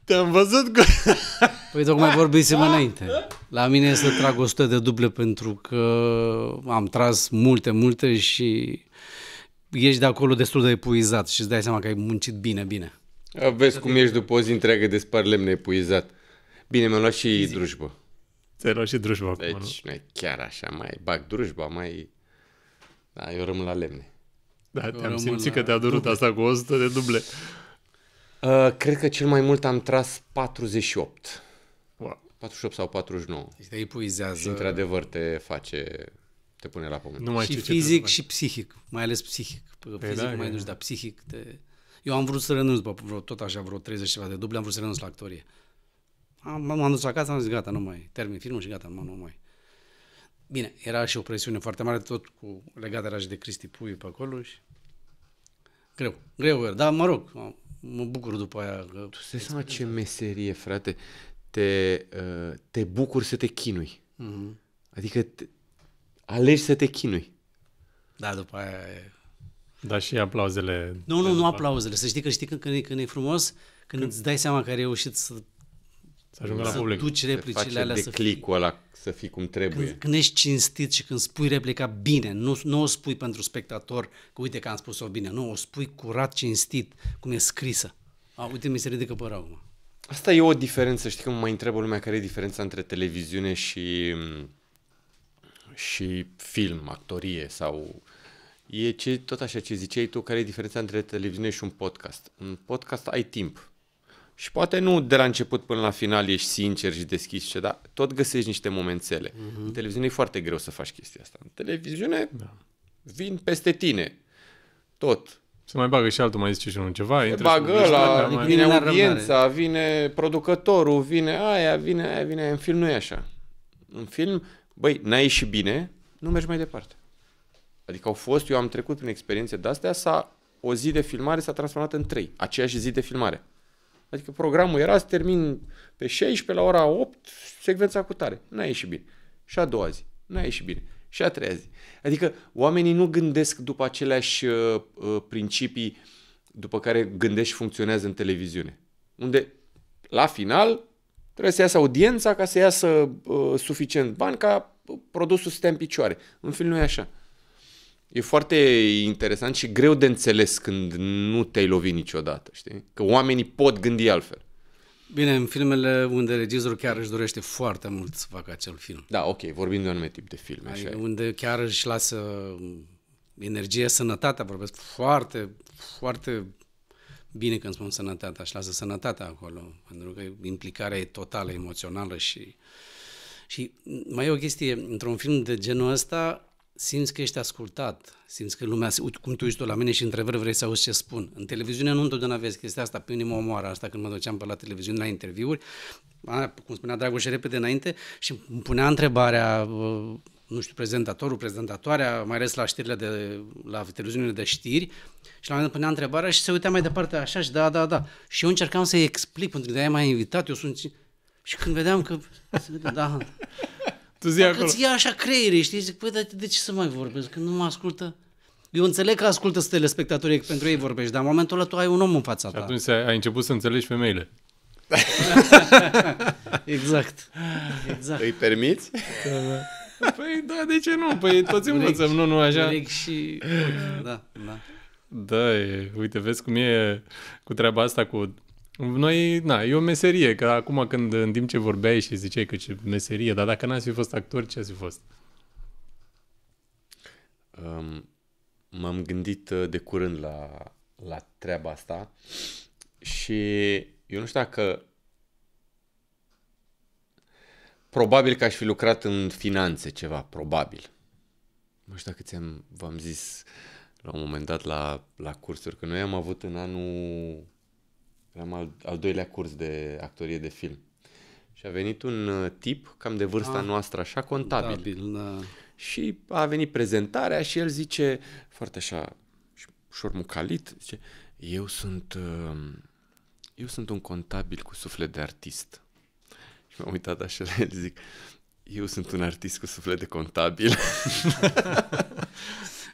Te-am văzut că... Păi tocmai vorbisem înainte. La mine e să trag 100 de duble pentru că am tras multe și ești de acolo destul de epuizat și îți dai seama că ai muncit bine. Vezi cum ești după o zi întreagă de spar lemne epuizat. Bine, mi-am luat și drujbă. Ți-ai luat și drujba acum, Deci nu e chiar așa, mai bag drujba, mai... Da, eu rămân la lemne. Da, te-am simțit că te-a durut asta cu 100 de duble. Cred că cel mai mult am tras 48. Wow. 48 sau 49. Deci te epuizează. Și într-adevăr te pune la pământ. Nu mai Și știu ce fizic și psihic, mai ales psihic. Fizic da, mai duci, dar psihic Eu am vrut să renunț, tot așa, vreo 30 ceva de duble, am vrut să renunț la actorie. M-am dus acasă, am zis, gata, nu mai, termin filmul și gata, nu mai. Bine, era și o presiune foarte mare, tot legat era și de Cristi Puiu pe acolo și... Greu, dar mă rog, mă bucur după aia. Că... Tu să seama ce meserie, frate, te bucuri să te chinui. Mm-hmm. Adică alegi să te chinui. Da, după aia e... Da, și aplauzele... Nu aplauzele, să știi când e frumos, când îți dai seama că ai reușit să ajungă la public. duci replicile alea, să clicul ăla să fii cum trebuie. Când ești cinstit și când spui replica bine, nu o spui pentru spectator, că uite că am spus-o bine, nu, o spui curat, cinstit, cum e scrisă. Uite, mi se ridică părul acum. Asta e o diferență, știi că mă mai întreabă lumea care e diferența între televiziune și film, actorie sau... tot așa ce ziceai tu, care e diferența între televiziune și un podcast. Un podcast ai timp. Și poate nu de la început până la final ești sincer și deschis, dar tot găsești niște momențele. În televiziune e foarte greu să faci chestia asta. În televiziune vin peste tine. Tot. Se mai bagă și altul, mai zice și unul ceva. Se bagă ăla, vine audiența, vine producătorul, vine aia. În film nu e așa. În film, băi, n-ai ieșit bine, nu mergi mai departe. Adică eu am trecut prin experiențe de-astea, o zi de filmare s-a transformat în 3, aceeași zi de filmare. Adică programul era să termin pe 16 la ora 8 secvența cu tare. N-a ieșit bine. Și a doua zi. N-a ieșit bine. Și a treia zi. Adică oamenii nu gândesc după aceleași principii după care gândești și funcționează în televiziune. Unde la final trebuie să iasă audiența ca să iasă suficient bani ca produsul să stea în picioare. În film nu e așa. E foarte interesant și greu de înțeles când nu te-ai lovit niciodată, știi? Că oamenii pot gândi altfel. Bine, în filmele unde regizorul chiar își dorește foarte mult să facă acel film. Da, ok, vorbim de un anumit tip de filme. Așa unde chiar își lasă energie, sănătatea, vorbesc foarte, foarte bine când spun sănătatea, își lasă sănătatea acolo, pentru că implicarea e totală, emoțională și mai e o chestie, într-un film de genul ăsta, simți că ești ascultat, simți că lumea, uite cum tu ești tu la mine și într-adevăr vrei să auzi ce spun. În televiziune nu întotdeauna vezi chestia asta, pe unii mă omoară asta când mă duceam pe la televiziune la interviuri, cum spunea Dragoș repede înainte și îmi punea întrebarea, nu știu, prezentatoarea, mai ales la știrile la televiziunile de știri și la un moment dat punea întrebarea și se uita mai departe așa și da. Și eu încercam să-i explic, pentru că de-aia m-a invitat, eu sunt... Și când vedeam că... Da... Dacă îți ia așa creierii, știi? Zic, păi, dar de ce să mai vorbesc? Că nu mă ascultă. Eu înțeleg că ascultă telespectatorii, că pentru ei vorbești, dar în momentul ăla tu ai un om în fața ta. Și atunci ai început să înțelegi femeile. Exact. Îi permiți? Păi da, de ce nu? Păi toți învățăm, nu așa? Și... Da. Da, uite, vezi cum e cu treaba asta cu Noi, e o meserie, că acum când în timp ce vorbeai și ziceai că ce meserie, dar dacă n-ați fi fost actor, ce ați fi fost? M-am gândit de curând la treaba asta și eu nu știu dacă probabil că aș fi lucrat în finanțe ceva, probabil. Nu știu dacă v-am zis la un moment dat la cursuri, că noi am avut în anul, eram al doilea curs de actorie de film. Și a venit un tip cam de vârsta noastră, așa, contabil. Da. Și a venit prezentarea și el zice, foarte așa, ușor mucalit, zice, eu sunt un contabil cu suflet de artist. Și m-am uitat așa la el, zic, eu sunt un artist cu suflet de contabil.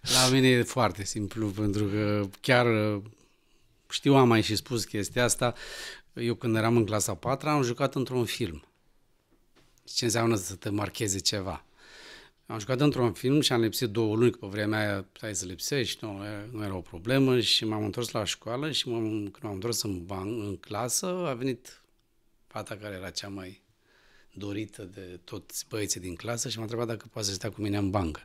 La mine e foarte simplu, pentru că chiar știu, am mai și spus chestia asta. Eu când eram în clasa 4 am jucat într-un film. Ce înseamnă să te marcheze ceva? Am jucat într-un film și am lipsit 2 luni, că pe vremea aia puteai să lipsești, nu era o problemă, și m-am întors la școală și când m-am întors în clasă, a venit fata care era cea mai dorită de toți băieții din clasă și m-a întrebat dacă poate să stea cu mine în bancă.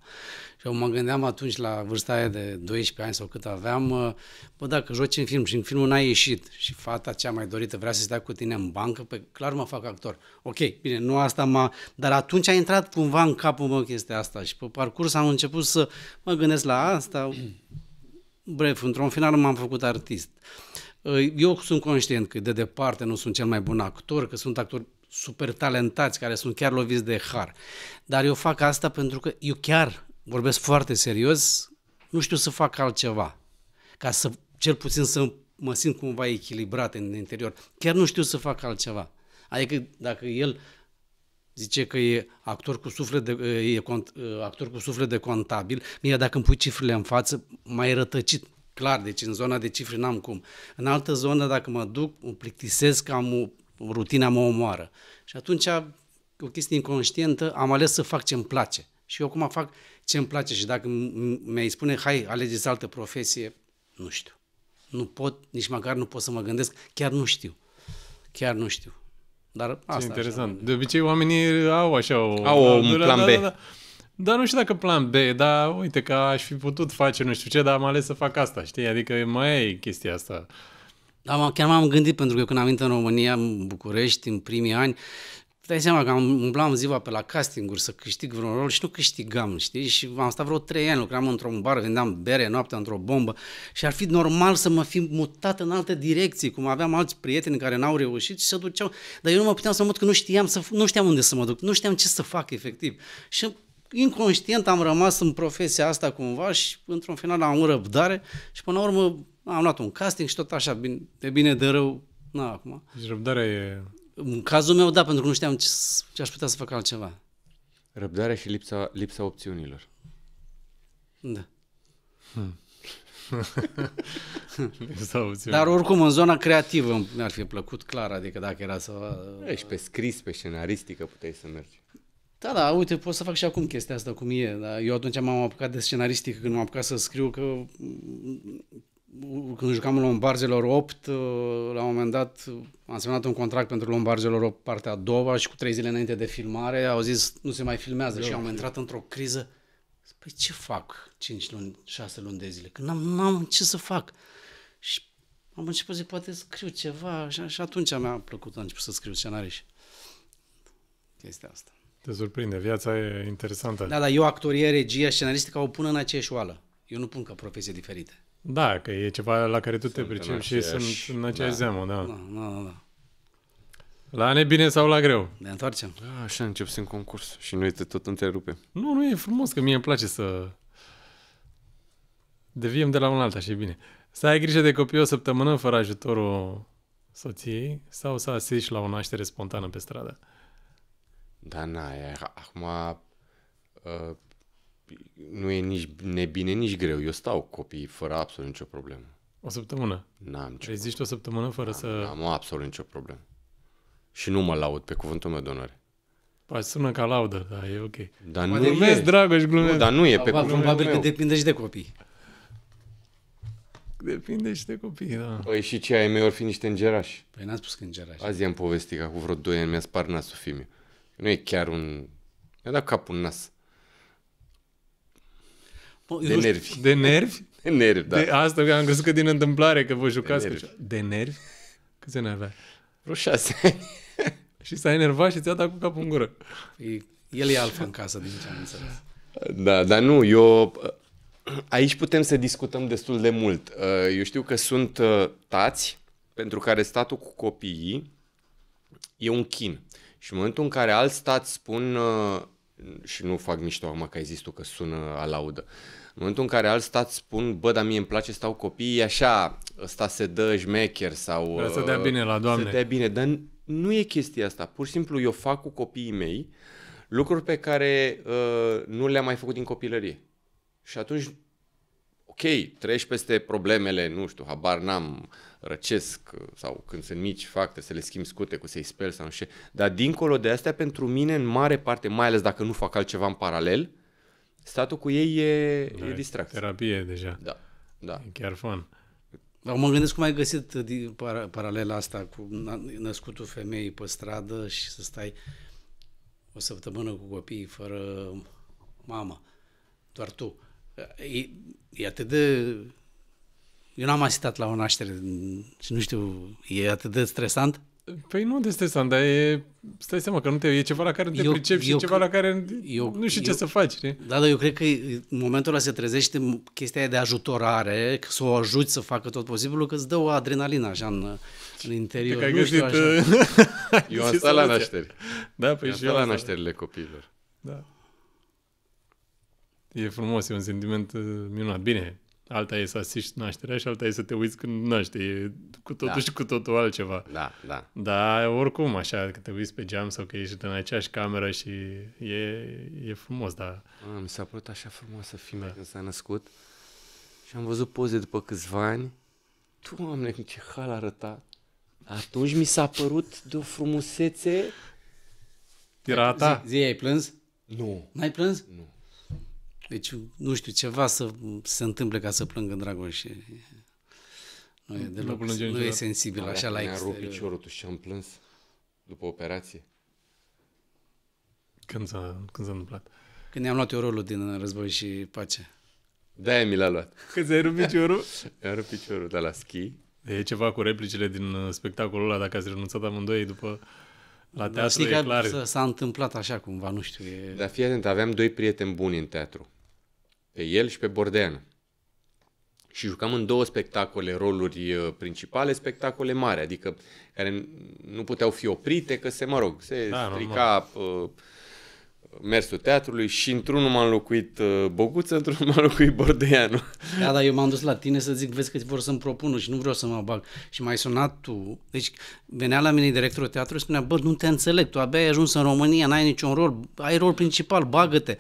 Și eu mă gândeam atunci, la vârsta aia de 12 ani sau cât aveam, dacă joci în film și în filmul n-ai ieșit și fata cea mai dorită vrea să stea cu tine în bancă, clar mă fac actor. Ok, bine, nu asta dar atunci a intrat cumva în capul meu chestia asta și pe parcurs am început să mă gândesc la asta. Bref, într-un final m-am făcut artist. Eu sunt conștient că de departe nu sunt cel mai bun actor, că sunt actori super talentați, care sunt chiar loviți de har. Dar eu fac asta pentru că eu chiar vorbesc foarte serios, nu știu să fac altceva. Ca să, cel puțin să mă simt cumva echilibrat în interior. Chiar nu știu să fac altceva. Adică dacă el zice că e actor cu suflet de contabil, mie dacă îmi pui cifrele în față, mai rătăcit. Clar, deci în zona de cifre n-am cum. În altă zonă, dacă mă duc, mă plictisesc, rutina mă omoară. Și atunci, o chestie inconștientă, am ales să fac ce-mi place. Și eu acum fac ce-mi place și dacă mi-ai spune, hai, alegeți altă profesie, nu știu. Nu pot, nici măcar nu pot să mă gândesc, chiar nu știu. Dar asta e interesant. Așa, de obicei oamenii au așa un plan B. Dar nu știu dacă plan B, dar uite că aș fi putut face nu știu ce, dar am ales să fac asta, știi? Adică mai e chestia asta. Da, chiar m-am gândit, pentru că eu când am venit în România, în București, în primii ani, dai seama că umblam ziua pe la castinguri să câștig vreun rol și nu câștigam, știi? Și am stat vreo 3 ani, lucram într-un bar, vendeam bere noaptea într-o bombă și ar fi normal să mă fi mutat în alte direcții, cum aveam alți prieteni care n-au reușit și se duceau. Dar eu nu mă puteam să mă mut, că nu știam unde să mă duc, nu știam ce să fac efectiv. Și inconștient am rămas în profesia asta cumva și într-un final am avut răbdare și până la urmă am luat un casting și tot așa, de bine de rău, acum. Deci răbdarea e... În cazul meu, da, pentru că nu știam ce aș putea să fac altceva. Răbdarea și lipsa opțiunilor. Da. Dar oricum, în zona creativă mi-ar fi plăcut, clar, adică dacă era să... Și pe scris, pe scenaristică puteai să mergi. Da, uite, pot să fac și acum chestia asta cum e. Dar eu atunci m-am apucat de scenaristică, când m-am apucat să scriu, că când jucam în Lombarzelor 8, la un moment dat am semnat un contract pentru Lombarzelor 8, partea a doua, și cu 3 zile înainte de filmare au zis nu se mai filmează și am intrat într-o criză. Păi ce fac 5 luni, 6 luni de zile? Că n-am ce să fac. Și am început să poate scriu ceva și atunci mi-a plăcut, am început să scriu scenarii și chestia asta. Te surprinde, viața e interesantă. Da, eu actorie, regia, scenaristică o pun în aceeași oală. Eu nu pun ca profesie diferite. Da, că e ceva la care tu te pricepi și sunt în aceeași zeamă, da. La nebine sau la greu? Ne întoarcem. Da, așa încep să în concurs și noi te tot întrerupem. Nu e frumos, că mie îmi place să deviem de la un alta și e bine. Să ai grijă de copii o săptămână fără ajutorul soției sau să asisti la o naștere spontană pe stradă? Da, acum nu e nici nebine, nici greu. Eu stau cu copiii fără absolut nicio problemă. O săptămână? N-am nicio Reziști o săptămână fără să... N-am absolut nicio problemă. Și nu mă laud, pe cuvântul meu de onoare. Păi sună ca laudă, dar e ok. Dar nu glumesc, e. Dragoș, glumesc. Nu, dar nu e pe cuvântul meu. Probabil că depinde și de copii. Depinde și de copii, da. Păi și ce ai mei ori fi niște îngerași. Păi n-am spus că îngerași. Azi i-am povestit că acum vreo 2 ani mi-a spart nasul fiic. Nu e chiar un... Mi-a dat capul în nas. De nervi. De nervi? De nervi, da. De asta că am crezut că din întâmplare, că vă jucați cu... De nervi? Câți ani avea? Vreo 6 ani. Și s-a enervat și ți-a dat cu capul în gură. El e alfa în casă, din ce am înțeles. Da, dar nu, eu... Aici putem să discutăm destul de mult. Eu știu că sunt tați pentru care statul cu copiii e un chin. Și în momentul în care alți tați spun, și nu fac mișto acum că ai zis tu că sună a laudă, în momentul în care alți tați spun, bă, dar mie îmi place, stau copiii, așa, ăsta se dă șmecher sau... Vrea să dea bine la Doamne. Să dea bine, dar nu e chestia asta. Pur și simplu eu fac cu copiii mei lucruri pe care nu le-am mai făcut din copilărie. Și atunci, ok, treci peste problemele, nu știu, habar n-am, răcesc sau când sunt mici, fac, trebuie să le schimb scute cu să-i speli sau nu știu. Dar dincolo de astea, pentru mine, în mare parte, mai ales dacă nu fac altceva în paralel, statul cu ei e distracție. Terapie deja. Da, da. E chiar fun. Dar mă gândesc cum ai găsit paralela asta cu născutul femeii pe stradă și să stai o săptămână cu copiii fără mamă, doar tu. E atât de... Eu n-am asistat la o naștere și nu știu, e atât de stresant? Păi nu de stresant, dar stai seama că e ceva la care nu te pricepi și ceva la care nu știu ce să faci. Știi? Da, dar eu cred că în momentul ăla se trezește chestia aia de ajutorare, să o ajuți să facă tot posibilul, că îți dă o adrenalină așa în interior. Că ai găsit... Eu am stat la nașteri. Da, păi și eu la nașterile copiilor. Da. E frumos, e un sentiment minunat. Bine, alta e să asiști nașterea și alta e să te uiți când naște. E cu totul și cu totul altceva. Da, da. Dar oricum, așa, că te uiți pe geam sau că ești în aceeași cameră și e frumos, dar... Mi s-a părut așa frumoasă fiica când s-a născut și am văzut poze după câțiva ani. Doamne, ce hal arăta. Atunci mi s-a părut de o frumusețe. Era a ta? Zi, ai plâns? Nu. N-ai plâns? Nu. Deci, nu știu, ceva să se întâmple ca să plângă Dragoș și nu e deloc, nu e sensibil așa la exterior. Mi-a rupt piciorul, tu și am plâns după operație. Când s-a întâmplat? Când ne-am luat eu rolul din Război și Pace. De-aia mi l-a luat. Când ți-ai rupt piciorul? Mi-a rupt piciorul de la schi. E ceva cu replicile din spectacolul ăla, dacă ați renunțat amândoi după la teatru, știi e clar. S-a întâmplat așa cumva, nu știu. Dar fii atent, aveam 2 prieteni buni în teatru. Pe el și pe Bordeanu. Și jucam în 2 spectacole roluri principale, spectacole mari, adică care nu puteau fi oprite, că se strica mersul teatrului și într-unul m-a înlocuit Boguță, într-unul m-a înlocuit Bordeanu. Da, dar eu m-am dus la tine să zic, vezi că vor să-mi propună și nu vreau să mă bag. Și m-ai sunat tu, deci venea la mine directorul teatrului și spunea, bă, nu te înțeleg, tu abia ai ajuns în România, n-ai niciun rol, ai rol principal, bagă-te.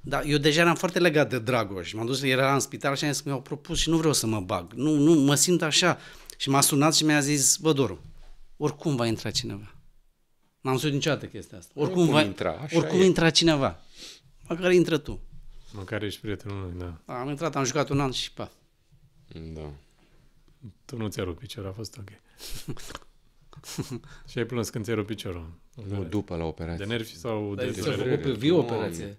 Dar eu deja eram foarte legat de Dragoș. M-am dus, era în spital și am zis că mi-au propus și nu vreau să mă bag. Nu, mă simt așa. Și m-a sunat și mi-a zis, bă, Doru, oricum va intra cineva. N-am spus niciodată chestia asta. Oricum intra cineva. Măcar intră tu. Măcar ești prietenul lui, da. Am intrat, am jucat un an și pa. Da. Tu nu ți-ai rupt piciorul, a fost ok. Și ai plâns când ți-ai rupt piciorul? Nu, după la operație. De nervi sau de durere? S-a făcut pe viu operație.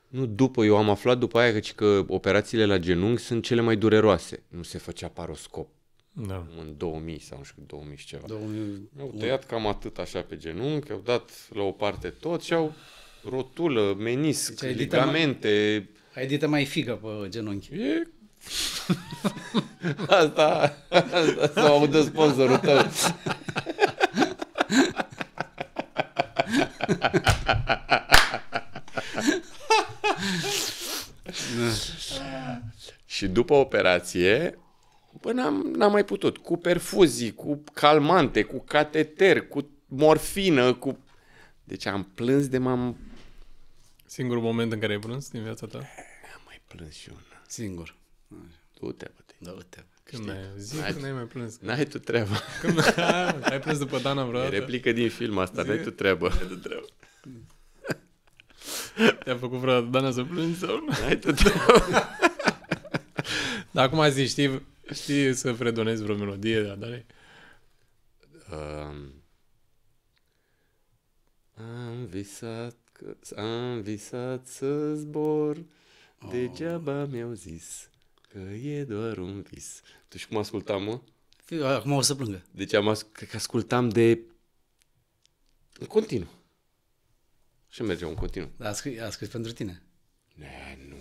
Nu, după. Eu am aflat după aia că operațiile la genunchi sunt cele mai dureroase. Nu se făcea paroscop. Da. În 2000 sau nu știu, 2000 și ceva. 2000... Au tăiat cam atât așa pe genunchi, au dat la o parte tot și au rotulă, menisc, deci ligamente. Ai edită mai figă pe genunchi. Asta s-o audă sponsorul tău. Și după operație, bă, n-am mai putut. Cu perfuzii, cu calmante, cu cateter, cu morfină, cu... Deci am plâns de m-am... Singurul moment în care ai plâns din viața ta? Am mai plâns și una. Singur. Du-te, bă. Du-te. Când ai mai plâns? N-ai tu treaba. Ai plâns după Dana vreodată? E replică din film asta, n-ai tu treabă. Te-a făcut vreodată Dana să plângi sau nu? N-ai tu treabă. Dar acum zici, știi, Știi să fredonezi vreo melodie de Adare? Am visat să zbor, degeaba mi-au zis că e doar un vis. Tu și cum ascultam, mă? Acum o să plângă. Deci cred că ascultam de... în continuu. Și mergeam în continuu. Dar a scris pentru tine. Nu.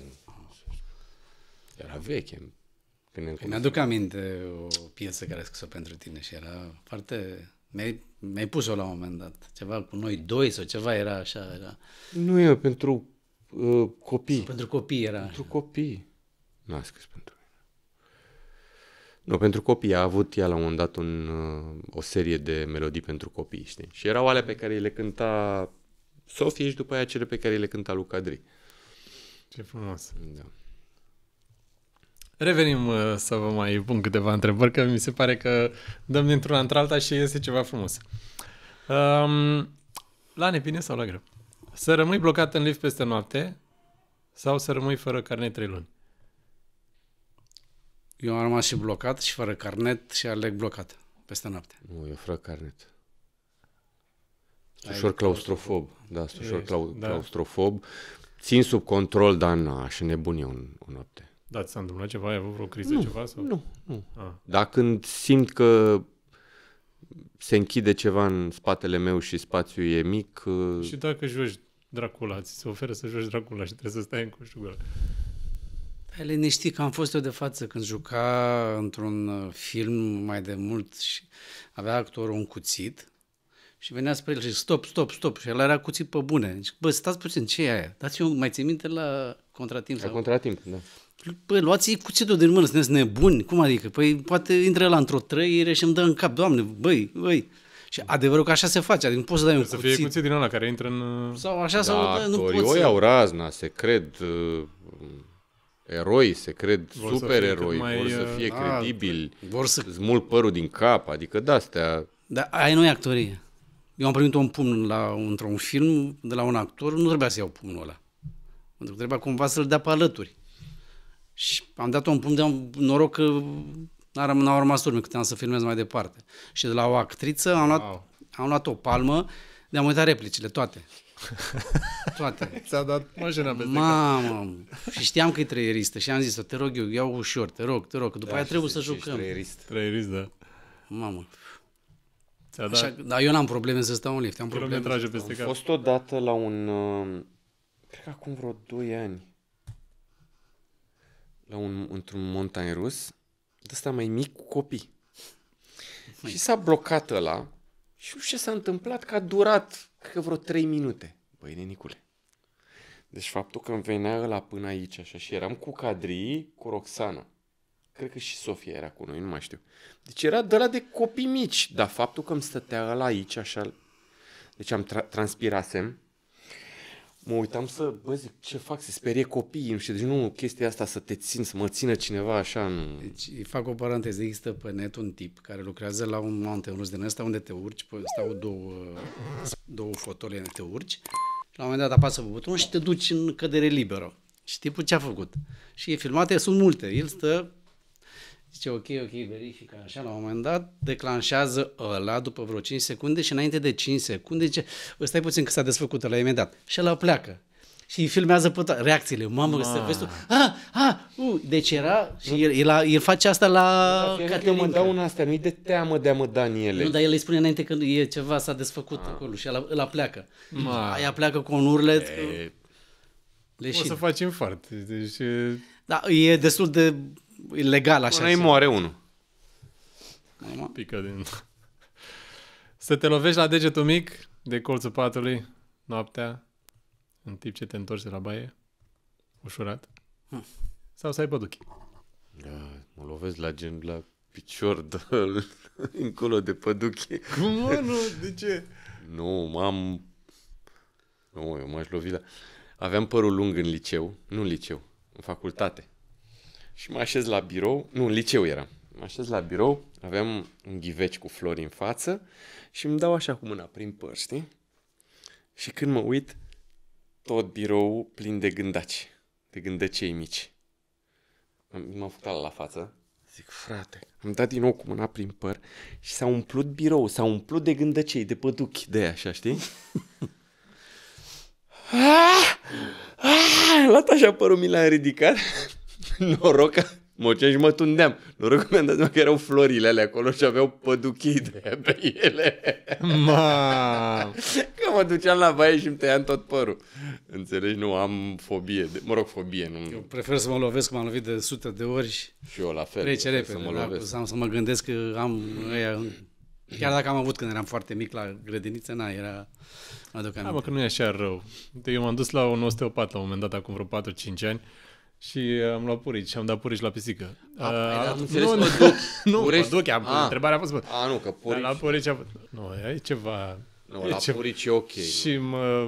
Era veche. Mi-aduc aminte o piesă care a scris-o pentru tine și era foarte... Mi-ai pus-o la un moment dat. Ceva cu noi doi sau ceva era așa. Era... Nu e pentru copii. Pentru copii era. Pentru copii. N-a scris pentru mine. Nu, pentru copii. A avut ea la un moment dat o serie de melodii pentru copii, știi? Și erau alea pe care le cânta Sofie și după aia cele pe care le cânta Luca Dri. Ce frumos. Da. Revenim să vă mai pun câteva întrebări, că mi se pare că dăm dintr-una într-alta și iese ceva frumos. La nebine sau la greu? Să rămâi blocat în lift peste noapte sau să rămâi fără carnet 3 luni? Eu am rămas și blocat și fără carnet și aleg blocat peste noapte. Nu, eu fără carnet. Sunt ușor claustrofob. Da, sunt ușor claustrofob. Țin sub control, dar aș nebun eu o noapte. Da, ți s-a întâmplat ceva? Ai avut vreo criză, ceva? Sau? Nu. Dar când simt că se închide ceva în spatele meu și spațiul e mic... Și dacă joci Dracula, ți se oferă să joci Dracula și trebuie să stai în coșugă. Ai liniștit că am fost eu de față când juca într-un film mai de mult și avea actorul un cuțit și venea spre el și stop. Și el era cuțit pe bune. Zic, bă, stați puțin, ce e aia? Dați-mi, mai ții minte la Contratimp? La Contratimp, da. Păi, luați-i cuțitul din mână, sunteți nebuni. Cum adică? Păi poate intră ăla într-o trăire și îmi dă în cap. Doamne, băi. Și adevărul că așa se face. Adică nu poți să dai un cuțit. Să fie cuțit din ăla care intră în... Sau așa, Da, sau nu actorii poți să... au razna, se cred eroi, se cred supereroi, vor să fie credibili, vor să... smulg părul din cap, adică de-astea... Dar aia nu e actorie. Eu am primit un pumn într-un film de la un actor, nu trebuia să iau pumnul ăla. Pentru că trebuia cumva să-l dea pe alături. Și am dat un pumn de noroc că n-au rămas urme, că să filmez mai departe. Și de la o actriță am luat o palmă de am uitat replicile, toate. Ți-a dat mașina peste Mamă! Și știam că e treieristă și am zis-o, te rog eu, iau ușor, te rog, că după aia trebuie să jucăm. Treierist, da. Mamă. Ți-a dat Așa, dar eu n-am probleme să stau în lift. Am kilometraje peste cap. Am fost odată la un, cred că acum vreo 2 ani, într-un montan rus, de ăsta mai mic cu copii. Și s-a blocat ăla și nu știu ce s-a întâmplat, că a durat, cred că vreo 3 minute. Băi, nenicule. Deci faptul că îmi venea ăla până aici, așa, și eram cu Cadrii, cu Roxana. Cred că și Sofia era cu noi, nu mai știu. Deci era de ăla de copii mici, dar faptul că îmi stătea ăla aici, așa, deci am transpirasem, mă uitam zic, ce fac, se sperie copiii, nu știu, deci nu chestia asta să te țin, să mă țină cineva așa, nu... Deci fac o paranteză, există pe net un tip care lucrează la un mountain rus din ăsta unde te urci, stau două fotole, te urci și la un moment dat apasă pe buton și te duci în cădere liberă. Și tipul ce-a făcut? Și e filmate, sunt multe, el stă, zice ok, verifică așa, la un moment dat declanșează ăla după vreo 5 secunde și înainte de 5 secunde zice, stai puțin că s-a desfăcut ăla imediat. Și ăla pleacă. Și îi filmează pe reacțiile. Mamă, să vezi tu. Deci era, și el face asta la eu mă dau în astea, nu-i de teamă de a mă da în ele. Nu, dar el îi spune înainte că e ceva, s-a desfăcut acolo și ăla pleacă. Aia pleacă cu un urlet. O să faci infart. Deci... Da, e destul de legal așa. Până îi moare unul. Pică din... Să te lovești la degetul mic de colțul patului noaptea în timp ce te întorci de la baie, ușurat, sau să ai păduchi. Da, mă lovesc la picior, încolo de păduchi. Cum, mă, nu? De ce? Nu, eu m-aș lovi la... Aveam părul lung în liceu, nu în liceu, în facultate. Și mă așez la birou, nu, în liceu eram. Mă așez la birou, aveam un ghiveci cu flori în față și îmi dau așa cu mâna prin păr, știi? Și când mă uit, tot biroul plin de gândaci, de gândăcei mici. M-am făcut la față, Zic, frate, am dat din nou cu mâna prin păr și s-a umplut birou, s-a umplut de gândăcei, de păduchi, de aia, așa, știi? Am luat așa părul, mi l-am ridicat. Noroc că mă și mă tundeam. Noroc că mi-am dat seama că erau florile alea acolo și aveau păduchii de aia pe ele. Că mă duceam la baie și îmi tăiam tot părul. Înțelegi? Nu, am fobie. Fobie. Nu... Eu prefer să mă lovesc, m-am lovit de sute de ori și eu la fel. trece repede. Să mă gândesc că am ăia... Chiar dacă am avut când eram foarte mic la grădiniță, era... Mă, că nu e așa rău. Eu m-am dus la un osteopat la un moment dat, acum vreo 4-5 ani, și am luat purici și am dat purici la pisică. Nu, păduchi, întrebarea a fost... nu, că purici... La purici nu, e ceva... Nu, la purici e ok. Și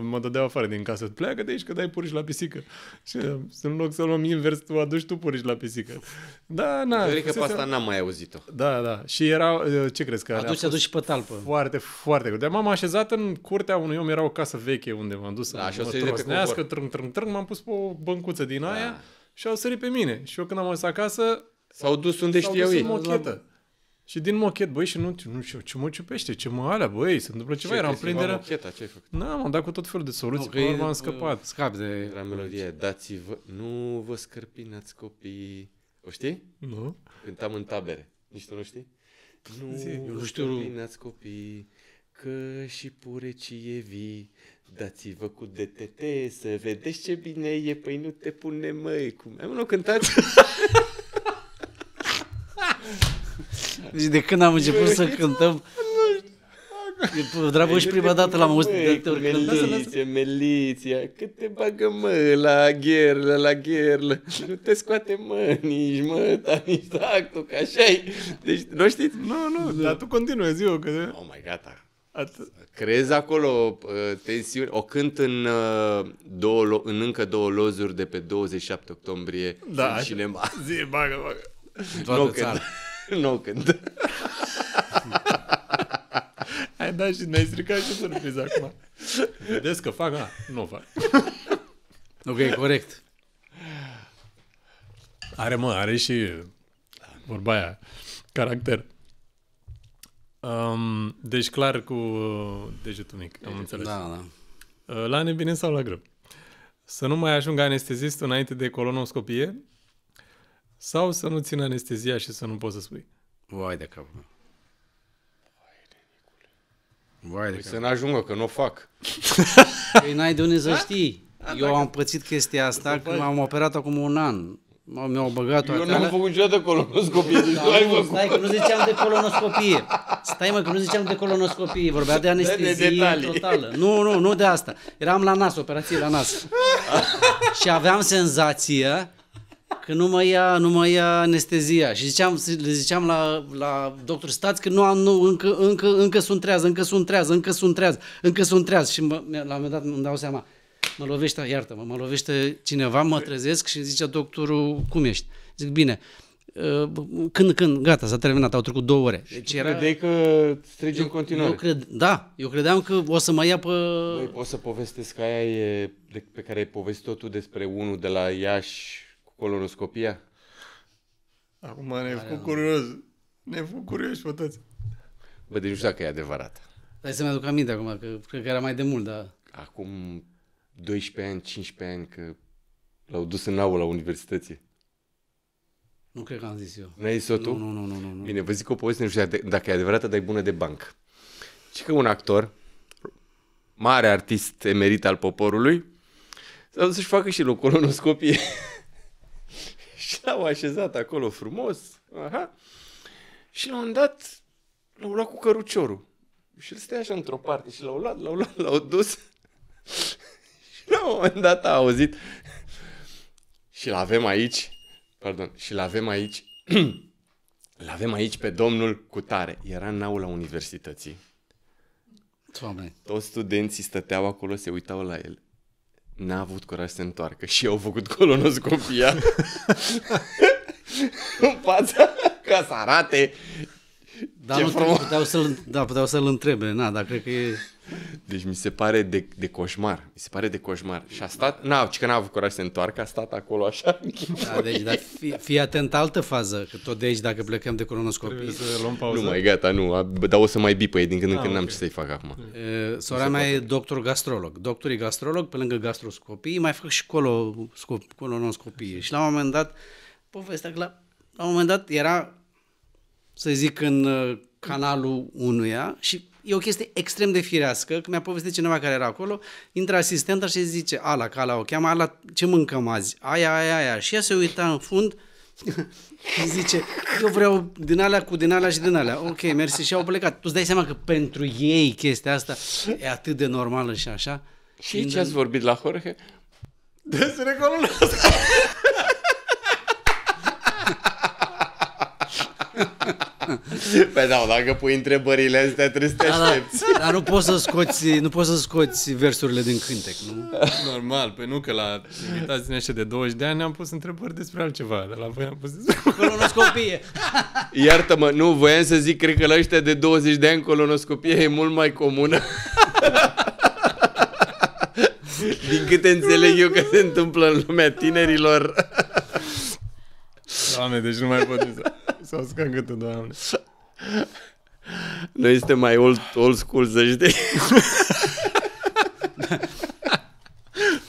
mă dădeau afară din casă. Pleacă de aici că dai purici la pisică. Și în loc să luăm invers, tu aduci tu purici la pisică. Da, cred că pe asta n-am mai auzit-o. Da. Și era, ce crezi că aduci și pe talpă. Foarte, foarte greu. Dar m-am așezat în curtea unui om, era o casă veche unde m-am dus să mă trosnească, trâng, m-am pus pe o băncuță din aia și au sărit pe mine. Și eu când am ajuns acasă, s-au dus unde știau ei. Mochetă. Și din mochet, băi, și nu știu ce mă ciupește, ce mă alea, băi, se întâmplă ceva, eram plin de... Mocheta, ce ai făcut? M-am dat cu tot felul de soluții, până m-am scăpat. Scap de... Era melodie, dați-vă, nu vă scărpinați copii. O știi? Nu. Cântam în tabere. Nici tu nu știi? Nu știu. Scărpinați copii, că și purecii e vii. Dați-vă cu DTT să vedeți ce bine e, păi nu te pune, măi. Cum? Nu cântați? Deci de când am început să cântăm, Dragoș prima dată l-am auzit de ori cântând. Meliția, că te bagă, mă, la gherlă, nu te scoate, mă, nici tactul, că așa-i. Deci, nu știți? Nu, dar tu continui, zi-o, că... Oh my, gata. Crezi acolo tensiune? O cânt în încă 2 lozuri de pe 27 octombrie în cinema. Zi, bagă. Nu cânt. Ai dat și ne-ai stricat și surpriza acum. Vedeți că fac? Nu fac. Ok, corect. Are și vorba aia, caracter. Deci clar cu degetul mic, am înțeles. Da. La nebine sau la greu? Să nu mai ajungă anestezistul înainte de colonoscopie sau să nu țină anestezia și să nu poți să spui? Vai de capul meu. Să n-ajungă, că nu o fac. Păi n-ai de unde să știi. Eu am pățit chestia asta când m-am operat acum 1 an. Mi-au băgat-o. Eu n-am făcut niciodată colonoscopie. Stai că nu ziceam de colonoscopie. Că nu ziceam de colonoscopie. Vorbea de anestezie totală. Nu de asta. Eram la nas, operație la nas. Și aveam senzația că nu mă ia anestezia. Și le ziceam la doctor, stați că încă sunt treaz. Și la un moment dat îmi dau seama, mă lovește cineva, mă trezesc și zice doctorul, cum ești? Zic, bine. Când, gata, s-a terminat, au trecut 2 ore. Deci credeai că strigi în continuare. Eu credeam că o să mă ia pe... Băi, poți să povestesc aia pe care ai povestit-o tu despre unul de la Iași cu colonoscopia? Acum ne-ai făcut curios. Ne-ai făcut curioși pe toți. Bă, deci nu știu dacă e adevărat. Hai să-mi aduc aminte acum, că cred că era mai de mult, dar... Acum 12 ani, 15 ani, că l-au dus în aula universității. Nu cred că am zis eu. N-ai zis-o tu? Nu. Bine, vă zic o poveste, nu știu dacă e adevărată, dar e bună de banc. Și că un actor, mare artist emerit al poporului, s-a dus să-și facă și el o colonoscopie. Și l-au așezat acolo frumos. Aha. Și la un dat l-au luat cu căruciorul. Și el stea așa într-o parte și l-au dus. Și la un moment dat a auzit. Și l-avem aici pe domnul Cutare. Era în aula universității. Doamne. Toți studenții stăteau acolo, se uitau la el. N-a avut curaj să se întoarcă și au făcut colonoscopia în fața ca să arate ce frumos. Puteau să-l întrebe, dar cred că e... Deci mi se pare de coșmar. Mi se pare de coșmar. Și a stat, că n-a avut curaj să se întoarcă, a stat acolo așa. Da, deci, dar fii atent, altă fază, că tot de aici, dacă plecăm de colonoscopie. Trebuie să luăm pauză. Nu mai, gata, nu. Dar o să mai bipăie din când în când, n-am ce să-i fac acum. Sora mea e doctor gastrolog. Doctorii gastrolog, pe lângă gastroscopii, mai fac și colonoscopie. Și la un moment dat, povestea că la un moment dat era, să zic, în canalul unuia și e o chestie extrem de firească, că mi-a povestit cineva care era acolo, intră asistenta și zice, Ala o cheamă, Ala, ce mâncăm azi? Aia. Și ea se uita în fund și zice, eu vreau din alea cu din alea și din alea. Ok, mersi, și au plecat. Tu îți dai seama că pentru ei chestia asta e atât de normală și așa. Și ce ați vorbit la Jorge? Despre colonoscopie. Păi da, dacă pui întrebările astea, trebuie să te aștepți. Dar nu poți să scoți versurile din cântec, nu? Normal, păi nu, că la invitații din ăștia de 20 de ani ne-am pus întrebări despre altceva, dar la voi am pus despre colonoscopie. Iartă-mă, nu, voiam să zic, cred că la ăștia de 20 de ani colonoscopia e mult mai comună. Din câte înțeleg eu că se întâmplă în lumea tinerilor. Doamne, deci nu mai pot să uscăm gâtul, Doamne. Noi suntem mai old school, să știi.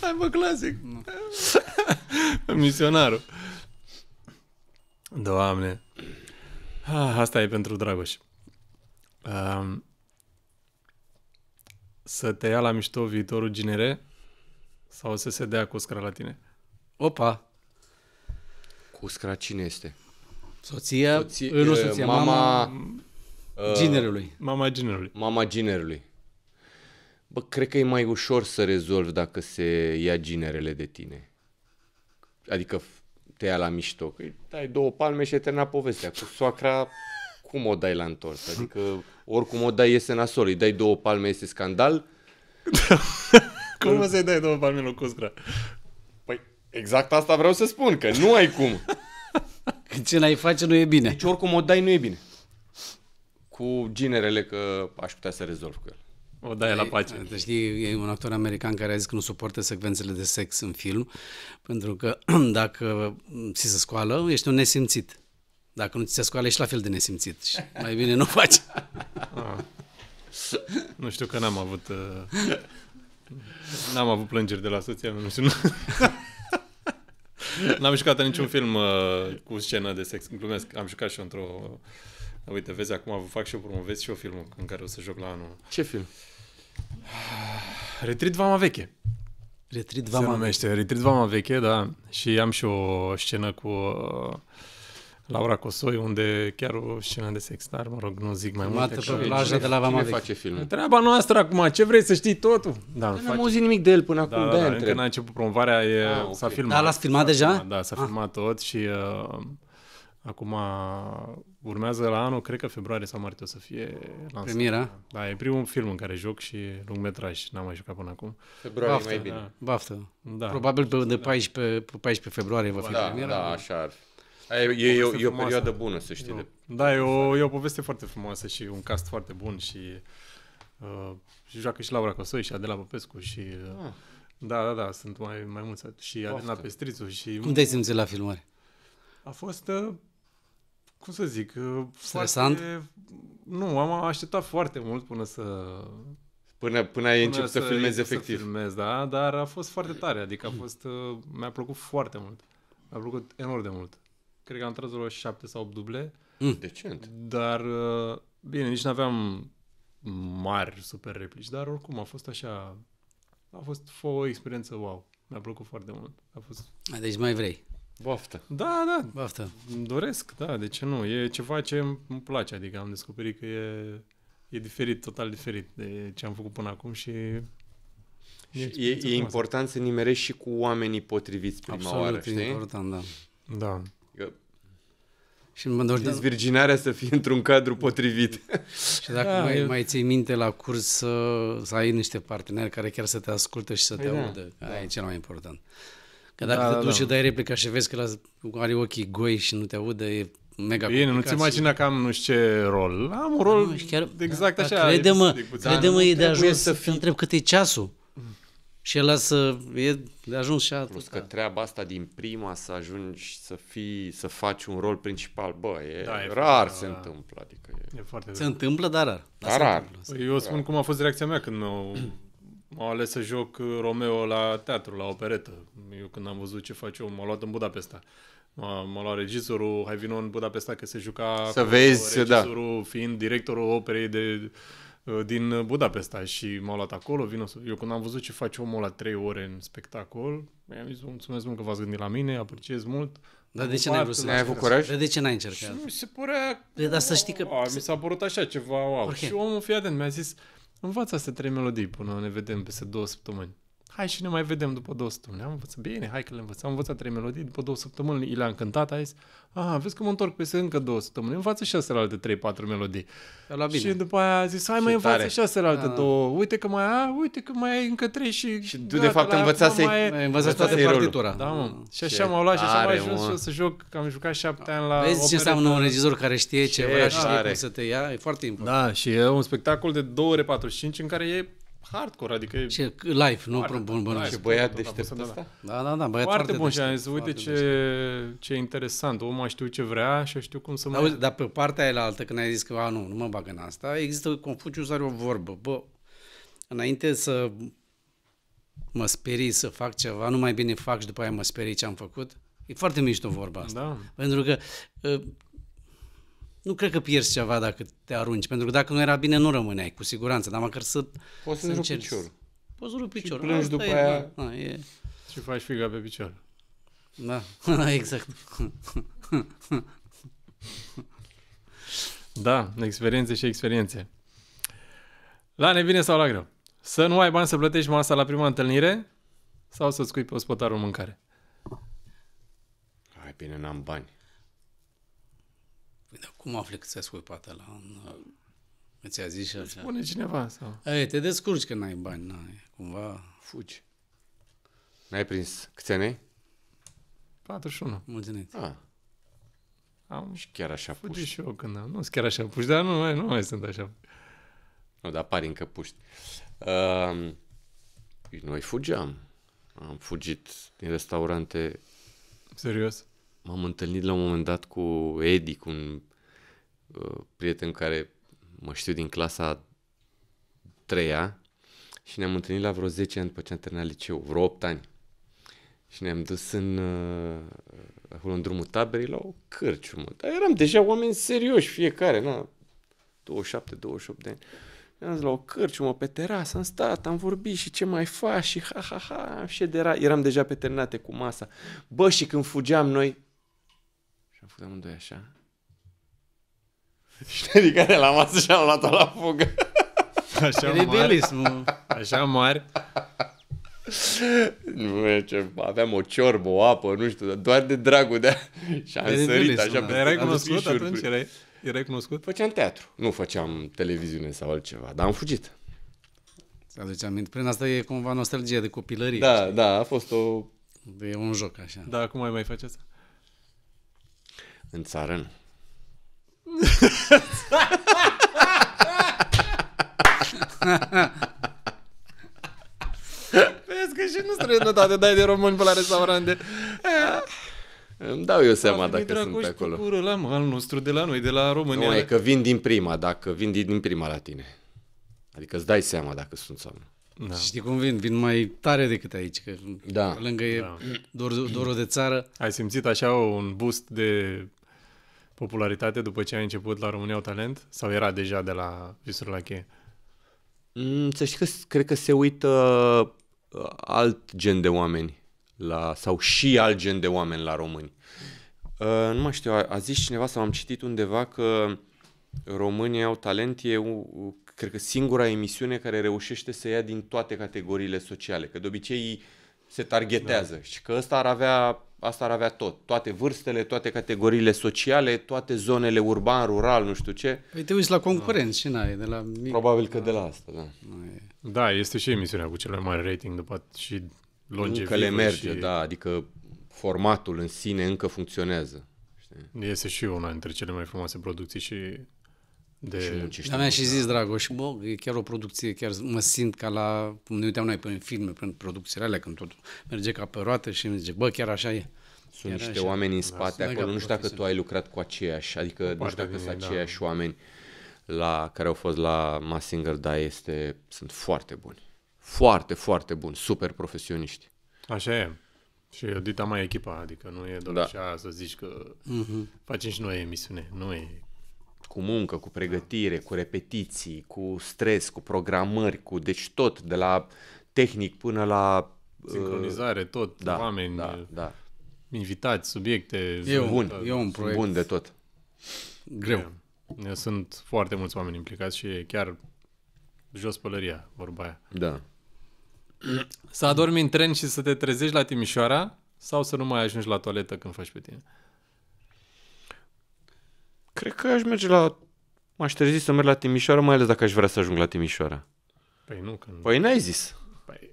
Hai bă, clasic. Misionarul. Doamne. Asta e pentru Dragoș. Să te ia la mișto viitorul ginere sau să se dea cuscra la tine? Opa. Cuscra cine este? Soția, mama ginerului. Mama ginerului. Mama ginerului. Bă, cred că e mai ușor să rezolvi dacă se ia ginerele de tine. Adică te ia la mișto. Că dai 2 palme și e terminat povestea. Cu soacra, cum o dai la întors? Adică oricum o dai, iese nasol. Îi dai 2 palme, este scandal. Cum o să-i dai 2 palme la cuscra? Păi exact asta vreau să spun, că nu ai cum. Că ce n-ai face nu e bine. Deci oricum o dai, nu e bine. Cu ginerele, că aș putea să rezolv cu el. O dai la pace. Te știi, e un actor american care a zis că nu suportă secvențele de sex în film, pentru că dacă ți se scoală, ești un nesimțit. Dacă nu ți se scoală, ești la fel de nesimțit. Și mai bine nu faci. Nu știu, că n-am avut plângeri de la soția mea, nu știu. N-am jucat în niciun film cu scenă de sex. Glumesc, am jucat și eu într-o... Uite, vezi, acum fac și eu, promovez și eu filmul în care o să joc la anul. Ce film? Retreat Vama Veche. Retreat Vama Veche, da. Și am și o scenă cu Laura Cosoi, unde chiar o scenă de sex, dar, mă rog, nu zic mai multe. Pe plaja de la Vama Veche. Face filmul? Treaba noastră acum, ce vrei să știi totul? Da, n-am auzit nimic de el până acum, de-aia întreb. Încă n-a început promovarea, s-a filmat. Da, l-ați filmat deja? Da, s-a filmat tot și acum urmează la anul, cred că februarie sau martie o să fie lansat. Premiera? Da, e primul film în care joc și lungmetraj, n-am mai jucat până acum. Februarie mai bine. Da. Baftă. Da. Probabil de 14 februarie va fi premiera. Da, așa ar fi. E o perioadă bună, să știi. Da, e o poveste foarte frumoasă și un cast foarte bun și joacă și Laura Cosoi și Adela Popescu și da, sunt mai mulți și Adela Pestrițu și... Cum te-ai simțit la filmare? A fost, cum să zic, stresant? Foarte... Nu, am așteptat foarte mult Până ai început să filmezi efectiv. Să filmez, da, dar a fost foarte tare, adică a fost, mi-a plăcut foarte mult. Mi-a plăcut enorm de mult. Cred că am tras vreo 7 sau 8 duble. Decent. Dar, bine, nici n-aveam mari super replici, dar oricum a fost așa, a fost o experiență wow. Mi-a plăcut foarte mult. A fost... Deci mai vrei. Baftă. Da. Baftă. Îmi doresc, da, de ce nu? E ceva ce îmi place, adică am descoperit că e diferit, total diferit de ce am făcut până acum și... E important să nimerești și cu oamenii potriviți prima oară, știi? Absolut important, da. Da. Și dezvirginarea să fie într-un cadru potrivit. Și dacă mai ții minte la curs să ai niște parteneri care chiar să te ascultă și să te audă. Aia e cel mai important. Că dacă te duci și dai replica și vezi că are ochii goi și nu te audă, mega Bine, nu-ți imagina că am nu știu ce rol. Am un rol exact așa. Crede-mă, e de ajuns să te întreb cât e ceasul. Și el e de ajuns și atât. Plus că treaba asta din prima să ajungi să faci un rol principal, rar se întâmplă. Adică e foarte se întâmplă, dar rar. Rar. Eu spun cum a fost reacția mea când m-au ales să joc Romeo la teatru, la operetă. Eu când am văzut ce face eu, m-a luat în Budapesta. M-a luat regizorul, hai vino în Budapesta că se juca să vezi, regizorul fiind directorul operei din Budapesta și m-au luat acolo. Eu când am văzut ce face omul la 3 ore în spectacol, mi-am zis, mulțumesc mult că v-ați gândit la mine, apreciez mult. Dar de ce n-ai vrut să ai avut curaj? De ce n-ai încercat? Mi se părea... Dar să știi că... mi s-a părut așa ceva, wow. Și omul, fii atent, mi-a zis, învață astea 3 melodii până ne vedem peste 2 săptămâni. Hai și ne mai vedem după 2 săptămâni. Am învățat, bine, hai că le învăț. Am învățat 3 melodii, după 2 săptămâni le-a încântat, a zis, vezi că mă întorc peste încă 2 săptămâni, învață și astea alte 3-4 melodii. Și după aia a zis, hai mai învață și astea alte 2, uite că mai ai încă 3 și tu de fapt ai învățat toate partitura. Da, mă. Și așa m-au luat și așa m-am ajuns și eu să joc, că am jucat 7 ani la Vezi ce înseamnă un regizor care știe ce vrea și știe cum să te ia, e foarte important. Da, și e un spectacol de 2 ore 45 în care e hardcore, adică e... Și live, nu bun. Și băiat deștept ăsta? Da, băiat foarte bun și am zis, uite ce interesant, omul a știut ce vrea și a știut cum să mă... Dar pe partea aia la altă, când ai zis că nu mă bag în asta, există, Confucius are o vorbă, înainte să mă sperii să fac ceva, nu mai bine fac și după aia mă sperii ce am făcut. E foarte mișto vorba asta. Da. Pentru că nu cred că pierzi ceva dacă te arunci, pentru că dacă nu era bine, nu rămâneai, cu siguranță, dar măcar să poți să rupi piciorul. Poți să rupi piciorul. Și plângi după aia. Și faci figa pe picior. Da, exact. Da, experiențe și experiențe. La nebine sau la greu? Să nu ai bani să plătești masa la prima întâlnire sau să-ți cui pe ospătarul mâncare? Hai, bine, n-am bani. Păi, dar cum afli că ți-ai scuipat ăla? Ți-a zis și așa? Spune cineva sau... Te descurci că n-ai bani, cumva... Fugi. N-ai prins câți ani ai? 41. Mulțumesc. Am și chiar așa puști. Și eu când am. Nu sunt chiar așa puști, dar nu mai sunt așa. Nu, dar pari încă puști. Noi fugeam. Am fugit din restaurante. Serios? M-am întâlnit la un moment dat cu Edi, cu un prieten care mă știu din clasa 3-a și ne-am întâlnit la vreo 10 ani după ce am terminat liceu, vreo 8 ani. Și ne-am dus acolo în drumul taberii la o cârciumă. Dar eram deja oameni serioși fiecare, 27-28 de ani. Ne-am dus la o cârciumă pe terasă, am stat, am vorbit și ce mai faci și ha, și eram deja pe terminate cu masa. Bă, și când fugeam noi, și am făcut amândoi așa, și ne ridicam de la masă și am luat-o la fugă. Așa mari. Nu, aveam o ciorbă, o apă, nu știu, doar de dragul de și am sărit așa. Erai cunoscut atunci? Erai cunoscut? Făceam teatru, nu făceam televiziune sau altceva, dar am fugit. Ți-aduce aminte? Prin asta e cumva nostalgia de copilărie. Da, a fost o... E un joc așa. Da, cum mai faci asta? În țară, nu. Vezi că și nu străinătate dai de români pe la restaurante. Îmi dau eu seama dacă sunt acolo. Cură la mal nostru de la noi, de la România. Nu, e că vin din prima, dacă vin din prima la tine. Adică îți dai seama dacă sunt sau nu. Da. Știi cum vin mai tare decât aici, că lângă e dorul de țară. Ai simțit așa un boost de popularitate după ce ai început la România au Talent? Sau era deja de la Visuri la cheie? Să știi că cred că se uită alt gen de oameni sau și alt gen de oameni la români. Nu mai știu, a zis cineva sau am citit undeva că România au Talent e cred că singura emisiune care reușește să ia din toate categoriile sociale, că de obicei se targetează și că asta ar avea toate vârstele, toate categoriile sociale, toate zonele urban, rural, nu știu ce. Păi te uiți la concurenți și n-ai de la mic. Probabil că de la asta, da. Da, este și emisiunea cu cel mai mare rating după și longevivă. Încă le merge, da, adică formatul în sine încă funcționează. Este și una dintre cele mai frumoase producții și Dar mi-a și zis Dragoș, e chiar o producție, chiar mă simt ca la, cum ne uitam noi pe filme, pe producțiile alea, când totul merge ca pe roată și îmi zice, chiar așa e. Sunt niște oameni în spate acolo, nu știu dacă tu ai lucrat cu aceiași, adică nu știu dacă sunt aceiași oameni care au fost la Mask Singer, dar sunt foarte buni. Foarte, foarte buni, super profesioniști. Așa e. Și Dita mai echipa, adică nu e doar așa să zici că facem și noi emisiune, nu e... Cu muncă, cu pregătire, cu repetiții, cu stres, cu programări, deci tot, de la tehnic până la... Sincronizare, tot, oameni, invitați, subiecte... E un proiect bun de tot. Greu. Sunt foarte mulți oameni implicați și e chiar jos pălăria, vorba aia. Da. Să adormi în tren și să te trezești la Timișoara sau să nu mai ajungi la toaletă când faci pe tine? Cred că m-aș trezi să merg la Timișoara, mai ales dacă aș vrea să ajung la Timișoara. Păi nu, că... Păi n-ai zis. Păi,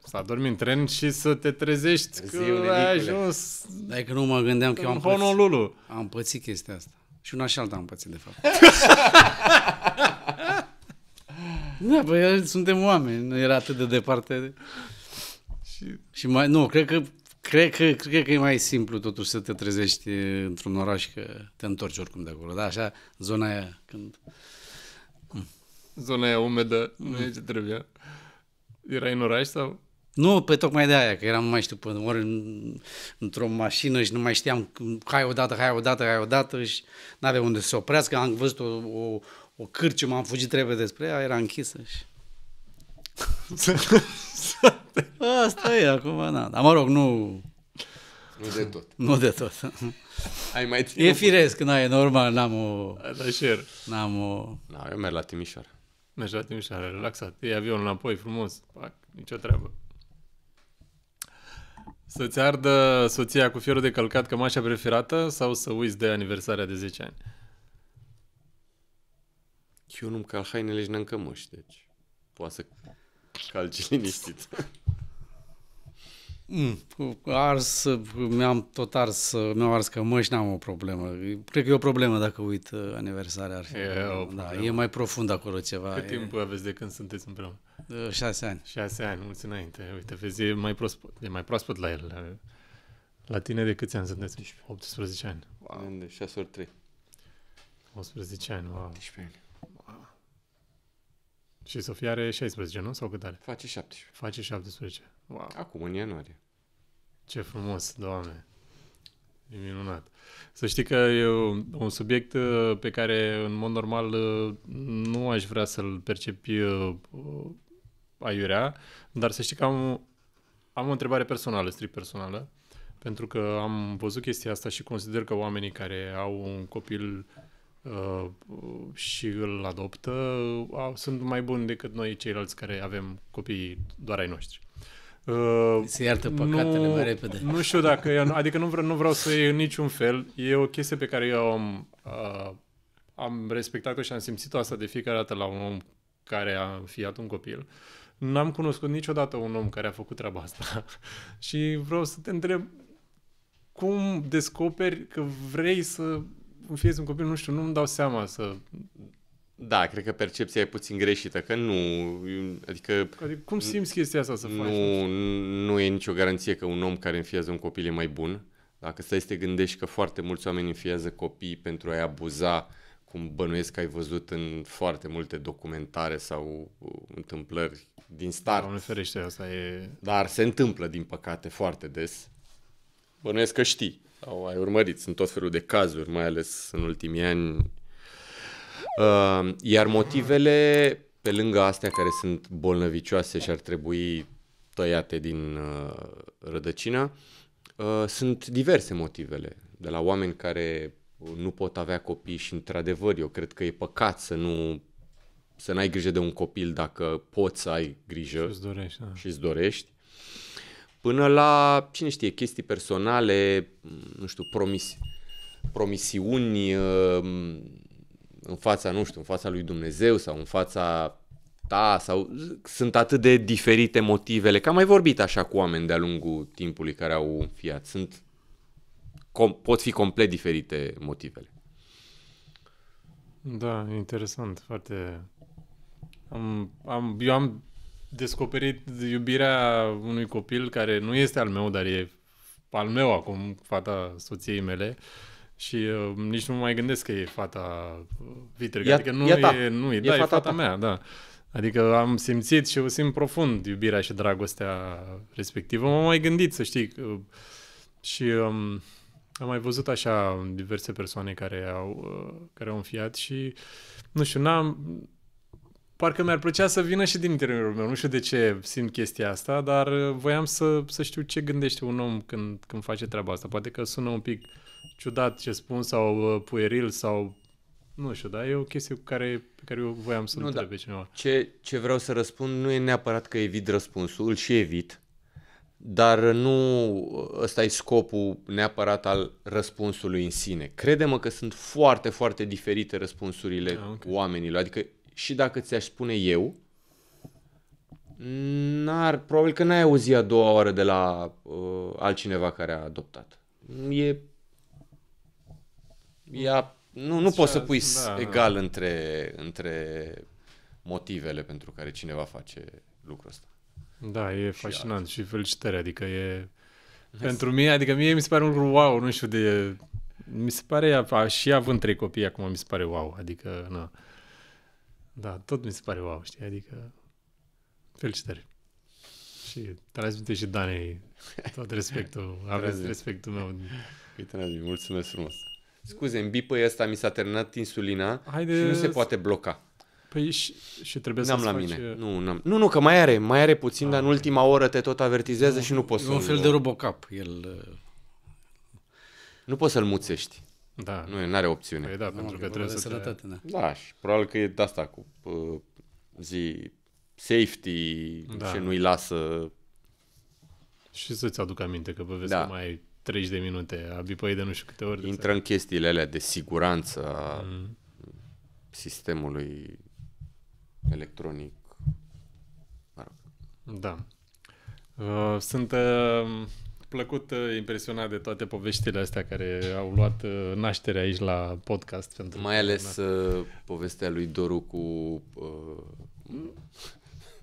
să adormi în tren și să te trezești că ai ajuns... Dar că nu mă gândeam că eu am pățit chestia asta. Și una și alta am pățit, de fapt. Da, păi suntem oameni, nu era atât de departe. Și mai, nu, cred că e mai simplu totuși să te trezești într-un oraș, că te întorci oricum de acolo. Da, așa, zona aia când... Zona aia umedă, nu e ce trebuia. Erai în oraș sau... Nu, pe tocmai de aia, că eram, nu mai știu, ori într-o mașină și nu mai știam, hai odată și n-avea unde să se oprească, am văzut o cârciumă, am fugit repede despre ea, era închisă și... Asta e acum, da. Dar mă rog, nu... Nu de tot. Nu de tot. Ai mai e firesc, e normal, n-am o... eu merg la Timișoara. Mergi la Timișoara, relaxat. E avionul înapoi, frumos. Pac, nicio treabă. Să-ți ardă soția cu fierul de călcat cămașa preferată sau să uiți de aniversarea de 10 ani? Eu nu-mi cal hainele și n-am cămăși, deci poate să calci liniștit. Mi-au ars cămăși, n-am o problemă. Cred că e o problemă dacă uit aniversarea. Ar fi e mai profund acolo ceva. Cât timp aveți de când sunteți împreună? 6 ani. 6 ani, mulți înainte. Uite, vezi, e mai proaspăt la el. La tine de câți ani sunteți? 18 ani. Wow. De 6 ori 3. 18 ani, wow. 18 ani. Wow. Și Sofia are 16, nu? Sau cât are? Face 17. Face 17. Wow. Acum, în ianuarie. Ce frumos, Doamne. E minunat. Să știi că e un subiect pe care, în mod normal, nu aș vrea să-l percepi aiurea, dar să știi că am o întrebare personală, strict personală, pentru că am văzut chestia asta și consider că oamenii care au un copil și îl adoptă sunt mai buni decât noi ceilalți care avem copii doar ai noștri. Se iartă păcatele mai repede. Nu știu dacă... Adică nu vreau să iei în niciun fel. E o chestie pe care eu am respectat-o și am simțit-o asta de fiecare dată la un om care a înfiat un copil. N-am cunoscut niciodată un om care a făcut treaba asta. Și vreau să te întreb cum descoperi că vrei să înfiezi un copil? Nu știu, nu-mi dau seama să... Da, cred că percepția e puțin greșită, că nu, adică cum simți chestia asta să faci? Nu e nicio garanție că un om care înfiază un copil e mai bun. Dacă stai să te gândești că foarte mulți oameni înfiază copii pentru a-i abuza, cum bănuiesc că ai văzut în foarte multe documentare sau întâmplări din start. Doamne ferește, asta e... Dar se întâmplă, din păcate, foarte des. Bănuiesc că știi sau ai urmărit. Sunt tot felul de cazuri, mai ales în ultimii ani. Iar motivele, pe lângă astea care sunt bolnăvicioase și ar trebui tăiate din rădăcină, sunt diverse motivele. De la oameni care nu pot avea copii și, într-adevăr, eu cred că e păcat să n-ai grijă de un copil dacă poți să ai grijă și îți dorești. Până la, cine știe, chestii personale, nu știu, promisiuni în fața, nu știu, în fața lui Dumnezeu sau în fața ta, sau sunt atât de diferite motivele, că am mai vorbit așa cu oameni de-a lungul timpului care au înfiat. Sunt pot fi complet diferite motivele. Da, interesant, foarte... Eu am descoperit iubirea unui copil care nu este al meu, dar e al meu acum, fata soției mele, și nici nu mai gândesc că e fata vitregă. Adică e fata mea, da. Adică am simțit și o simt profund iubirea și dragostea respectivă. M-am mai gândit, să știi, și am mai văzut așa diverse persoane care au înfiat și, nu știu, parcă mi-ar plăcea să vină și din interiorul meu. Nu știu de ce simt chestia asta, dar voiam să știu ce gândește un om când face treaba asta. Poate că sună un pic ciudat ce spun sau pueril sau... Nu știu, dar e o chestie pe care eu voiam să întreb pe cineva. Ce vreau să răspund nu e neapărat că evit răspunsul, îl și evit, dar nu ăsta e scopul neapărat al răspunsului în sine. Crede-mă că sunt foarte, foarte diferite răspunsurile oamenilor. Adică și dacă ți-aș spune eu, probabil că n-ai auzit a doua oară de la altcineva care a adoptat. Nu poți să pui egal între motivele pentru care cineva face lucrul ăsta. Da, e fascinant și felicitări, adică e... Pentru mine, adică mie mi se pare un lucru wow, nu știu de... Mi se pare, și având 3 copii acum, mi se pare wow, adică, na. Da, tot mi se pare wow, știi, adică... Felicitări. Și transmite și Danei tot respectul, aveți respectul meu. Uite, mulțumesc frumos. Scuze, în bipul ăsta mi s-a terminat insulina și nu se poate bloca. Păi și trebuie să-ți la faci... mine. Nu, că mai are puțin, dar în ultima oră te tot avertizează și nu poți să... un fel de Robocop. Nu poți să-l muțești. Da. Nu are opțiune. Păi da, pentru că trebuie să sănătate, Da, și probabil că e de asta cu safety și nu-i lasă... Și să-ți aduc aminte că vezi că mai ai 30 de minute, a bipăi de nu știu câte ori. Intră în chestiile alea de siguranță a sistemului electronic. Da. Sunt plăcut impresionat de toate poveștile astea care au luat naștere aici la podcast. Mai ales povestea lui Doru cu...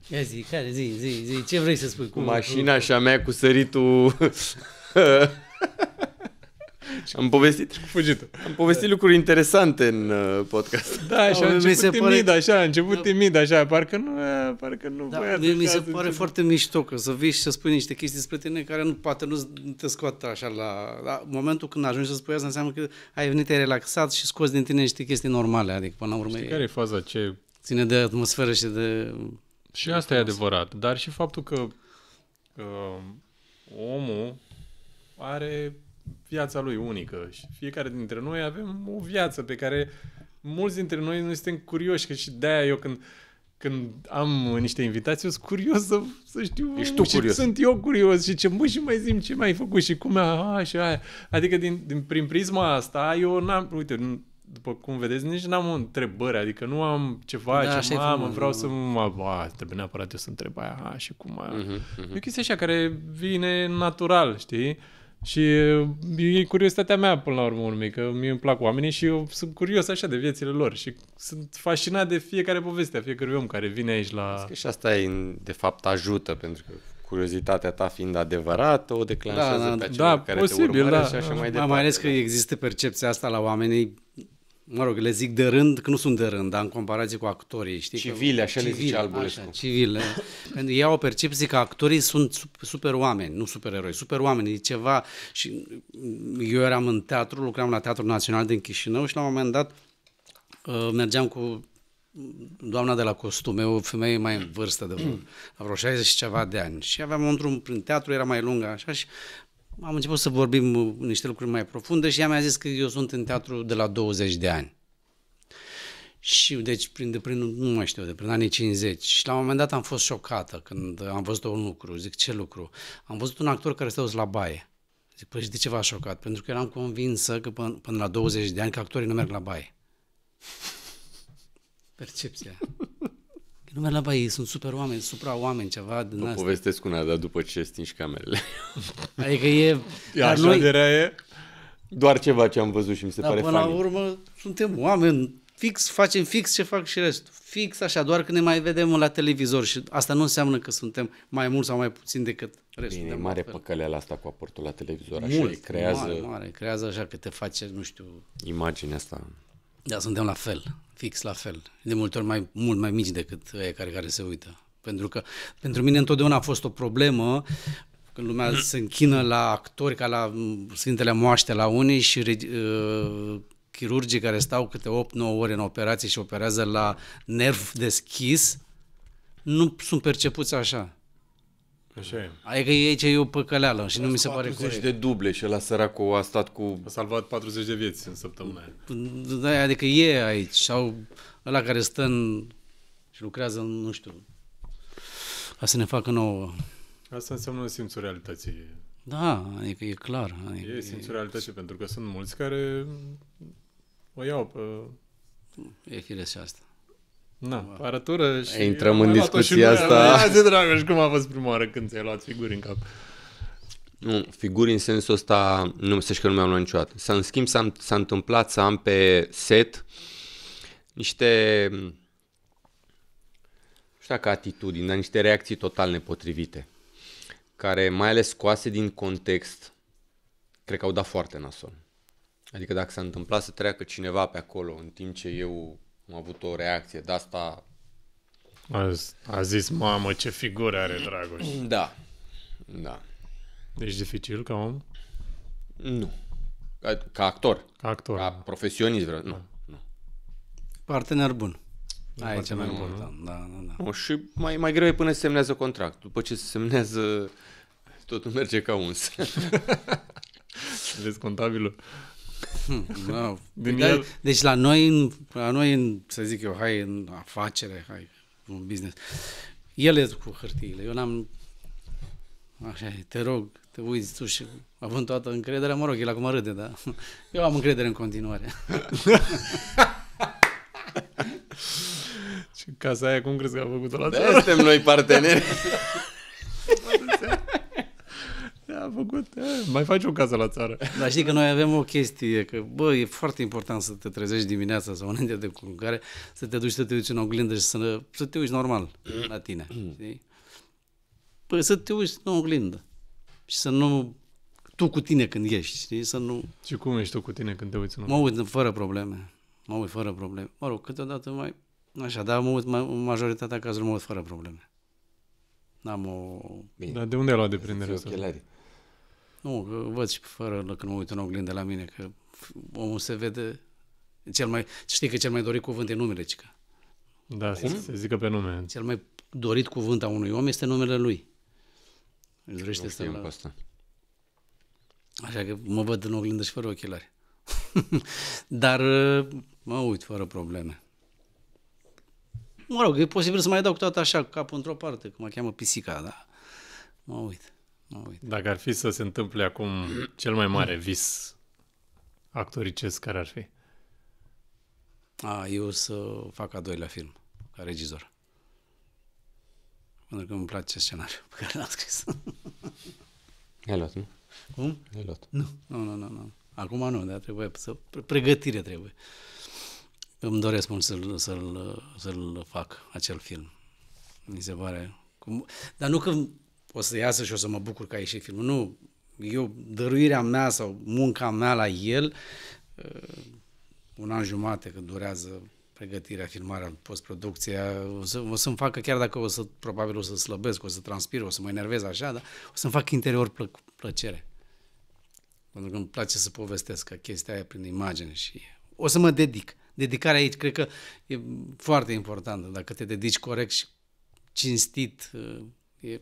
Ia zi, ce vrei să spui? Cu mașina și a mea cu săritul... Am povestit lucruri interesante în podcast. Da, și a început timid, așa, parcă nu da, voia. Mi se pare foarte mișto că să vii și să spui niște chestii despre tine care poate nu te scoată așa la momentul când ajungi să spui asta, înseamnă că ai venit, ai relaxat și scoți din tine niște chestii normale, adică până la urmă care e faza? Ce ține de atmosferă și de... Și asta e adevărat, dar și faptul că omul are viața lui unică și fiecare dintre noi avem o viață pe care mulți dintre noi nu suntem curioși, că și de-aia eu când am niște invitații, eu sunt curios să știu. Ești tu curios. Sunt eu curios și și mai zic ce mai ai făcut și cum și aia. Adică prin prisma asta eu n-am, uite, după cum vedeți, nici n-am o întrebări, adică nu am ceva, vreau să trebuie neapărat eu să întreb aia, și cum aia. E o chestie așa care vine natural, știi? Și e curiozitatea mea până la urmă, că mie îmi plac oamenii și eu sunt curios așa de viețile lor și sunt fascinat de fiecare poveste a fiecărui om care vine aici la... Și asta de fapt ajută, pentru că curiozitatea ta fiind adevărată o declanșează pe acelor care posibil, te urmăresc și așa mai departe. Mai ales că există percepția asta la oamenii, mă rog, le zic de rând, că nu sunt de rând, dar în comparație cu actorii, știi? Civile, așa le zice Albulescu. Civile. Pentru că ei au o percepție că actorii sunt super oameni, nu supereroi. Super oameni, e ceva... Și eu eram în teatru, lucram la Teatrul Național din Chișinău și la un moment dat mergeam cu doamna de la costume, o femeie mai în vârstă, de vreo 60 și ceva de ani. Și aveam un drum prin teatru, era mai lung așa și am început să vorbim niște lucruri mai profunde și ea mi-a zis că eu sunt în teatru de la 20 de ani. Și deci nu mai știu, prin anii 50. Și la un moment dat am fost șocată când am văzut un lucru. Zic, ce lucru? Am văzut un actor care stă dus la baie. Zic, păi și de ce v-a șocat? Pentru că eram convinsă că până la 20 de ani că actorii nu merg la baie. Percepția. Nu merg la baie, sunt super oameni, supra-oameni, ceva din asta. Povestesc una, dar după ce stingi camerele. Adică e... Așa de rea e? Doar ceva ce am văzut și mi se Dar pare până la funny. urmă suntem oameni fix, facem fix ce fac și restul. Fix așa, doar că ne mai vedem la televizor și asta nu înseamnă că suntem mai mulți sau mai puțini decât restul. Bine, e de mare altfel. păcăleala asta cu aportul la televizor. Așa, Mult, creează mare, creează așa că te face, nu știu, imaginea asta. dar suntem la fel, fix la fel. De multe ori mult mai mici decât ei care se uită. Pentru că pentru mine întotdeauna a fost o problemă când lumea se închină la actori ca la Sfintele Moaște la unii și chirurgii care stau câte 8-9 ore în operație și operează la nerv deschis, nu sunt percepuți așa. Așa e. Adică aici e o păcăleală și nu mi se pare 40 corect. de duble și ăla săracul a stat cu... A salvat 40 de vieți în săptămâna aia. Adică e aici sau ăla care stă și lucrează, nu știu, ca să ne facă nouă. Asta înseamnă simțul realității. Da, adică e clar. Adică E simțul realității, pentru că sunt mulți care o iau pe... e firesc și asta. Na, pe arătură și... Intrăm am în mai luat-o discuția și noi. asta. Ia zi, Dragoș, cum a fost prima oară când ți-ai luat figuri în cap? Nu, figuri în sensul ăsta, nu să știu că nu mi-am luat niciodată. În schimb, s-a întâmplat să am pe set niște, nu știu dacă atitudini, dar niște reacții total nepotrivite, care, mai ales scoase din context, cred că au dat foarte nasol. Adică dacă s-a întâmplat să treacă cineva pe acolo în timp ce eu am avut o reacție de asta... A zis, mamă, ce figură are Dragoș. Da, da. Deci dificil ca om? Nu. Ca actor. Ca actor. Ca profesionist vreau. Nu. Partener bun. Aia e cel mai partener bun, important. Da. Nu, și mai greu e până se semnează contract. După ce se semnează, totul merge ca uns. Vezi contabilul? Da. Din el... Deci la noi, să zic eu, hai în afacere, hai în business. El e cu hârtiile. Eu n-am... Așa e, te rog, te uiți tu și având toată încrederea, mă rog, el acum râde, dar eu am încredere în continuare. Și casa aia, cum crezi că a făcut-o la țară? De suntem noi parteneri. A făcut, mai faci o casă la țară. Dar știi că noi avem o chestie, că bă, e foarte important să te trezești dimineața sau înainte de culcare, să te duci să te uiți în oglindă și să te uiți normal la tine, știi? Păi să te uiți în oglindă și să nu... Tu cu tine când ești, știi? Să nu... Și cum ești tu cu tine când te uiți în Mă uit fără probleme. Mă rog, câteodată mai... Așa, dar mă uit, în majoritatea cazurilor mă uit fără probleme. N-am o... Bine. Dar de unde ai luat deprinderea asta? Ochelari. Nu, că văd și fără când mă uit în oglindă la mine, că omul se vede... Știi că cel mai dorit cuvânt e numele, cică. Da, se zică pe nume. Cel mai dorit cuvânt a unui om este numele lui. Își Nu dorește să știam pe asta. Așa că mă văd în oglindă și fără ochelari. Dar mă uit fără probleme. Mă rog, e posibil să mai dau cu toată așa capul într-o parte, cum mă cheamă pisica, dar mă uit. Dacă ar fi să se întâmple acum cel mai mare vis actoricesc, care ar fi? Eu să fac a doilea film, ca regizor. Pentru că îmi place scenariul pe care l-am scris. Ai luat, nu? Cum? Ai luat. Nu. Acum nu, dar trebuie pregătire trebuie. Îmi doresc mult să-l fac, acel film. Mi se pare... Dar nu că o să iasă și o să mă bucur că a ieșit filmul. Nu, eu, dăruirea mea sau munca mea la el, un an jumate că durează pregătirea, filmarea, postproducția, o să-mi facă, chiar dacă probabil o să slăbesc, o să transpir, o să mă enervez așa, dar o să-mi fac interior plăcere. Pentru că îmi place să povestesc ca chestia aia prin imagine și o să mă dedic. Dedicarea aici cred că e foarte importantă. Dacă te dedici corect și cinstit,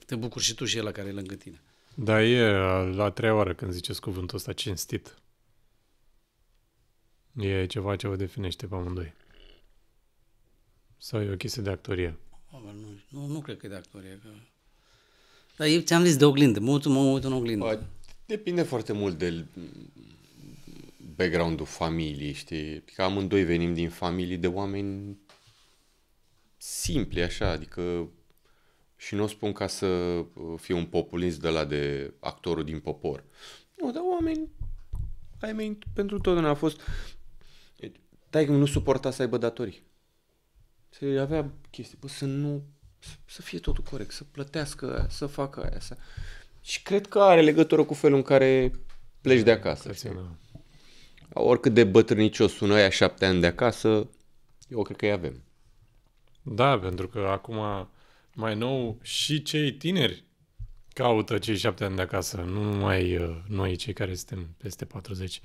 te bucuri și tu și ăla care e lângă tine. Dar e la a treia oară când ziceți cuvântul ăsta, cinstit. E ceva ce vă definește pe amândoi. Sau e o chestie de actorie? Nu cred că e de actorie. Dar eu ți-am zis de oglindă, mă uit în oglindă. Depinde foarte mult de background-ul familiei, știi? Că amândoi venim din familii de oameni simpli, așa, adică și nu o spun ca să fiu un populist de la de actorul din popor. Nu, dar oameni ai mei pentru totdeauna a fost... Taică nu suporta să aibă datorii. Să avea chestii, să fie totul corect, să plătească aia, să facă aia. Și cred că are legătură cu felul în care pleci de acasă. Oricât de bătrânicios sună aia 7 ani de acasă, eu cred că îi avem. Da, pentru că acum, mai nou, și cei tineri caută cei 7 ani de acasă, nu numai noi, cei care suntem peste 40.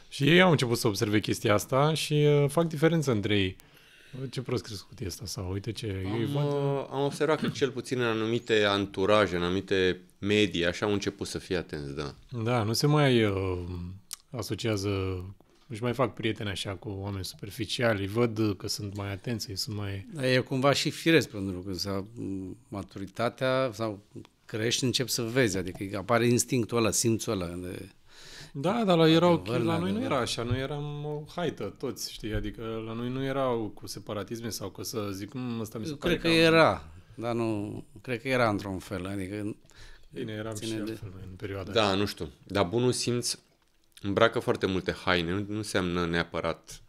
Și ei au început să observe chestia asta și fac diferență între ei. Ce prost crescut e asta? Sau uite ce... Am observat că cel puțin în anumite anturaje, în anumite medii, așa au început să fie atenți, da. Da, nu se mai asociază, își mai fac prieteni așa cu oameni superficiali, văd că sunt mai atenți, sunt mai... Dar e cumva și firesc, pentru că maturitatea sau crești, încep să vezi, adică apare instinctul ăla, simțul ăla de... Da, dar la noi nu era așa, noi eram o haită toți, știi, adică la noi nu erau cu separatisme sau că să zic, ăsta mi se pare cred că era, dar nu, cred că era într-un fel, adică... Bine, eram și altfel în perioada Da, aia. Nu știu, dar bunul simț îmbracă foarte multe haine, nu înseamnă neapărat...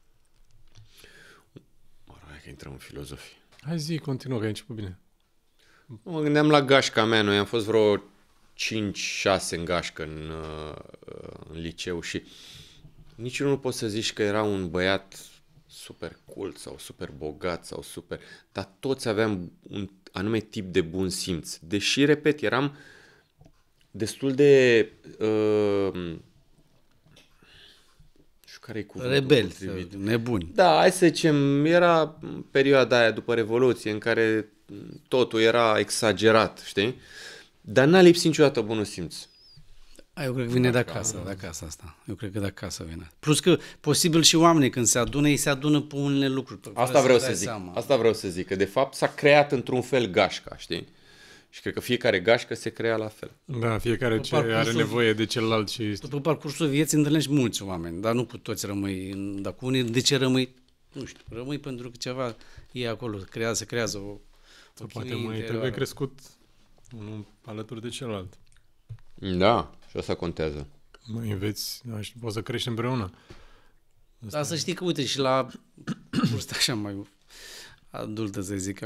Hai că intrăm în filozofie. Hai zi, continuă, că ai început bine. Mă gândeam la gașca mea, noi am fost vreo 5-6 în gașcă în liceu și niciunul nu poți să zici că era un băiat super cult sau super bogat sau super... Dar toți aveam un anume tip de bun simț. Deși, repet, eram destul de... știu care e cuvântul rebeli, nebuni. Da, hai să zicem, era perioada aia după Revoluție în care totul era exagerat, știi? Dar n-a lipsit niciodată bunul simț. Eu cred că vine de acasă asta. Eu cred că de acasă vine. Plus că posibil și oamenii când se adună, ei se adună pe unele lucruri. Asta vreau să zic, că de fapt s-a creat într-un fel gașca, știi? Și cred că fiecare gașcă se crea la fel. Da, fiecare ce are nevoie de celălalt și... După parcursul vieții întâlnești mulți oameni, dar nu cu toți rămâi. Dar cu unii, de ce rămâi? Nu știu, rămâi pentru că ceva e acolo, se creează o poate mai trebuie crescut unul alături de celălalt. Da, și asta contează. Mai înveți, poți să crești împreună. Dar să știi că, uite, și la vârsta așa mai adultă, să zic,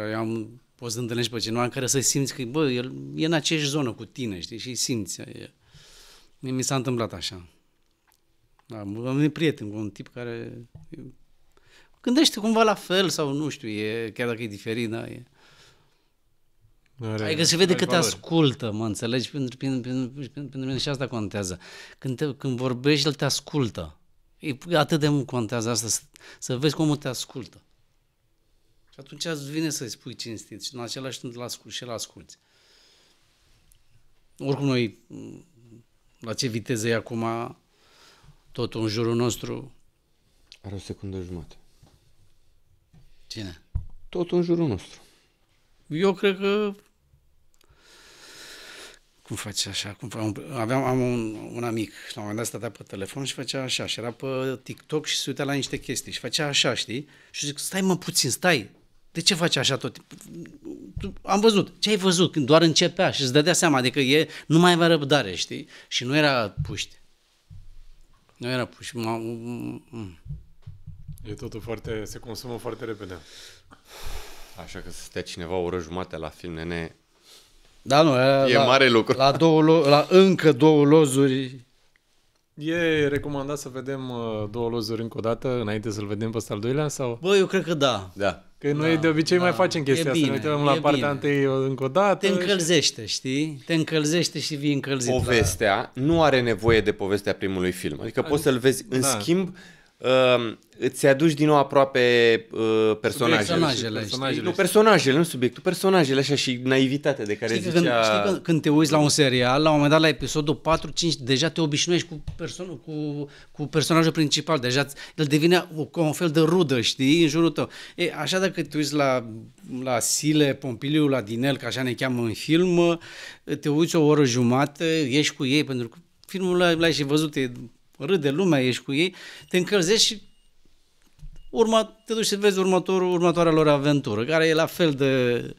poți să întâlnești pe cineva în care să simți că, bă, el e în aceeași zonă cu tine, știi, și simți. Mie mi s-a întâmplat așa. Da, am un prieten cu un tip care gândește cumva la fel sau nu știu, chiar dacă e diferit, da, e... Adică se vede că te ascultă, mă înțelegi? Pentru mine și asta contează. Când vorbești, el te ascultă. Atât de mult contează asta, să vezi cum te ascultă. Și atunci îți vine să-i spui cinstit și în același timp îl asculți. Oricum noi, la ce viteză e acum totul în jurul nostru... Are o secundă jumătate. Cine? Totul în jurul nostru. Eu cred că... Cum face așa? Am un amic, la un moment dat stătea pe telefon și făcea așa, și era pe TikTok și se uita la niște chestii și făcea așa, știi? Și zic, stai mă puțin, stai, de ce faci așa tot? Am văzut, ce ai văzut? Când doar începea și îți dădea seama, adică nu mai avea răbdare, știi? Și nu era puști. E totul se consumă foarte repede. Așa că să stea cineva o oră jumate la film, nene... Da, nu, mare lucru. La încă 2 lozuri. E recomandat să vedem 2 lozuri încă o dată, înainte să-l vedem pe ăsta al doilea? Sau? Bă, eu cred că da. Că noi de obicei mai facem chestia asta, ne uităm la partea întâi încă o dată. Te încălzește, știi? Te încălzește și vii încălzit. Povestea nu are nevoie de povestea primului film. Adică poți să-l vezi. În schimb, îți aduci din nou aproape personajele. Nu personajele, nu subiectul, personajele așa și naivitatea de care știi zicea... Știi că când te uiți la un serial, la un moment dat la episodul 4-5, deja te obișnuiești cu personajul principal, deja el devine un fel de rudă, știi, în jurul tău. Așa dacă te uiți la Sile, Pompiliu, la Dinel, că așa ne cheamă în film, te uiți o oră jumate, ești cu ei, pentru că filmul l-ai și văzut, râde lumea, ești cu ei, te încălzești și te duci să vezi următoarea lor aventură, care e la fel de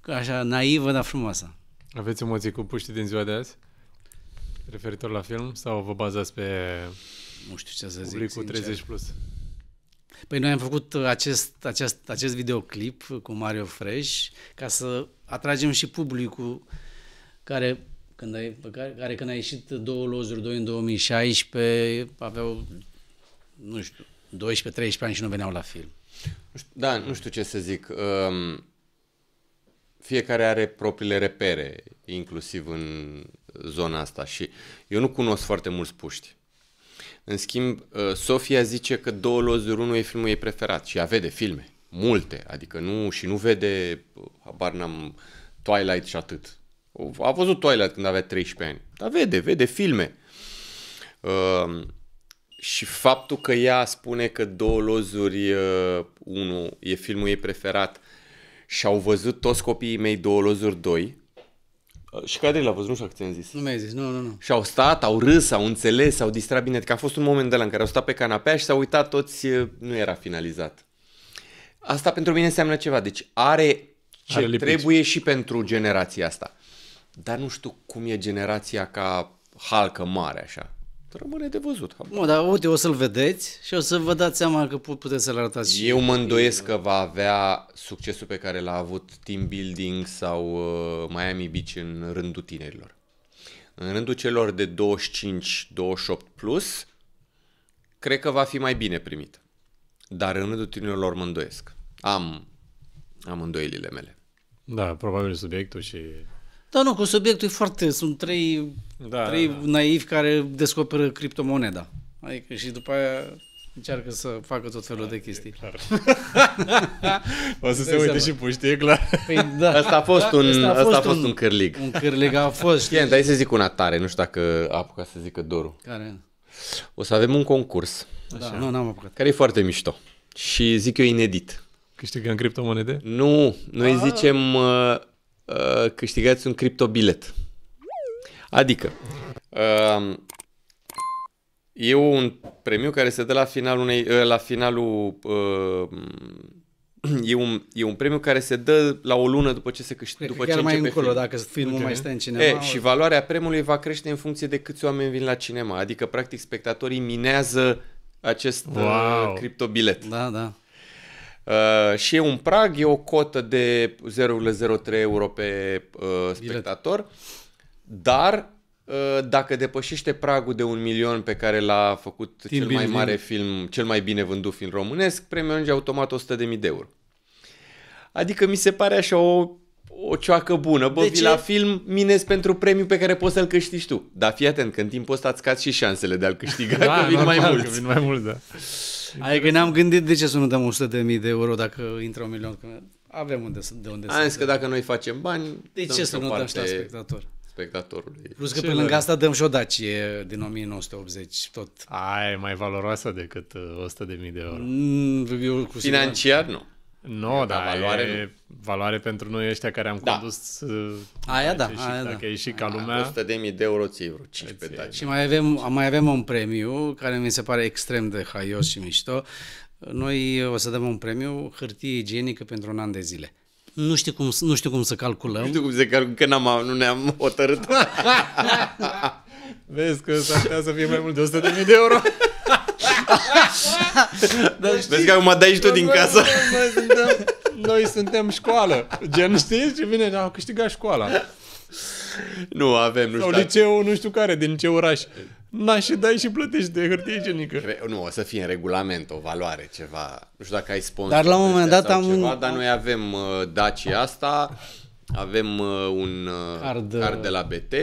așa naivă, dar frumoasă. Aveți emoții cu puștii din ziua de azi? Referitor la film sau vă bazați pe Nu știu ce să zic, publicul sincer. 30 plus? Păi noi am făcut acest videoclip cu Mario Fresh ca să atragem și publicul care când a ieșit Două lozuri 2 în 2016 aveau, nu știu, 12-13 ani și nu veneau la film. Da, nu știu ce să zic. Fiecare are propriile repere, inclusiv în zona asta și eu nu cunosc foarte mulți puști. În schimb, Sofia zice că Două lozuri 1 e filmul ei preferat și ea vede filme, multe, adică nu vede, habar n-am, Twilight și atât. A văzut Twilight când avea 13 ani, dar vede filme. Și faptul că ea spune că Două lozuri 1 e filmul ei preferat și au văzut toți copiii mei Două lozuri 2 și Cadril a văzut, nu știu că ți-am zis. Nu mi-ai zis, nu. Și au stat, au râs, au înțeles, au distrat bine. Că a fost un moment de ăla în care au stat pe canapea și s-au uitat toți, nu era finalizat. Asta pentru mine înseamnă ceva. Deci are trebuie și pentru generația asta. Dar nu știu cum e generația ca halcă mare așa. Rămâne de văzut. Nu, dar uite, o să-l vedeți și o să vă dați seama că puteți să-l arătați și... Eu mă îndoiesc că va avea succesul pe care l-a avut Team Building sau Miami Beach în rândul tinerilor. În rândul celor de 25-28 plus, cred că va fi mai bine primit. Dar în rândul tinerilor mă îndoiesc. Am îndoielile mele. Da, probabil subiectul și... Da, nu, cu subiectul e foarte... Sunt trei naivi care descoperă criptomoneda. Adică și după aia încearcă să facă tot felul de chestii. Clar. O să se uite și puștii, e clar. Păi, da. Asta a fost un cârlig. Un cârlig a fost. Știi, hai să zic una tare, nu știu dacă a apucat să zică Doru. Care? O să avem un concurs. Da, nu, n-am apucat. Care e foarte mișto. Și zic eu inedit. Câștigăm criptomonede? Nu, noi zicem câștigați un criptobilet. Adică e un premiu care se dă la finalul e un premiu care se dă la o lună după ce se câștigă, după ce mai începe încolo, filmul. dacă filmul mai stă în cinema. Și valoarea premiului va crește în funcție de câți oameni vin la cinema. Adică, practic, spectatorii minează acest criptobilet. Da. Și e un prag, e o cotă de 0,03 euro pe spectator, dar dacă depășește pragul de 1 milion pe care l-a făcut cel mai mare film, cel mai bine vândut film românesc, premiul ajunge automat 100.000 de euro. Adică mi se pare așa o cioacă bună. Bă, vii la film, minezi pentru premiu pe care poți să-l câștigi tu. Dar fii atent, că în timpul ăsta îți scazi și șansele de a-l câștiga, că vin mai mulți. Vin mai mulți, da. Adică ne-am gândit de ce să nu dăm 100.000 de euro dacă intră 1 milion. Că avem de unde să... Am zis că dacă noi facem bani, de ce să nu dăm și la spectatorului. Plus că pe lângă asta dăm și o Dacie din 1980, tot. E mai valoroasă decât 100.000 de euro. Financiar, nu. Nu, dar valoare pentru noi ăștia care am condus. Aia da. Dacă e și ca lumea. 100.000 de euro ții vreo 15 Dacie. Și mai avem un premiu care mi se pare extrem de haios și mișto. Noi o să dăm un premiu hârtie igienică pentru 1 an de zile. Nu știu cum să calculăm. Nu știu cum se calculă, că nu ne-am hotărât. Vezi că s-ar putea să fie mai mult de 100.000 de euro. Vezi că acum dai și tu din casă. Noi suntem școală. Gen, știi? Și vine, au câștigat școala. Nu avem, nu știu. Sau liceul, nu știu care, din ce oraș. Și dai și plătești de hârtie igienică. Nu, o să fie în regulament o valoare, ceva. Nu știu dacă ai sponsor. Dar la un moment dat dar noi avem Dacia asta, avem un card de la BT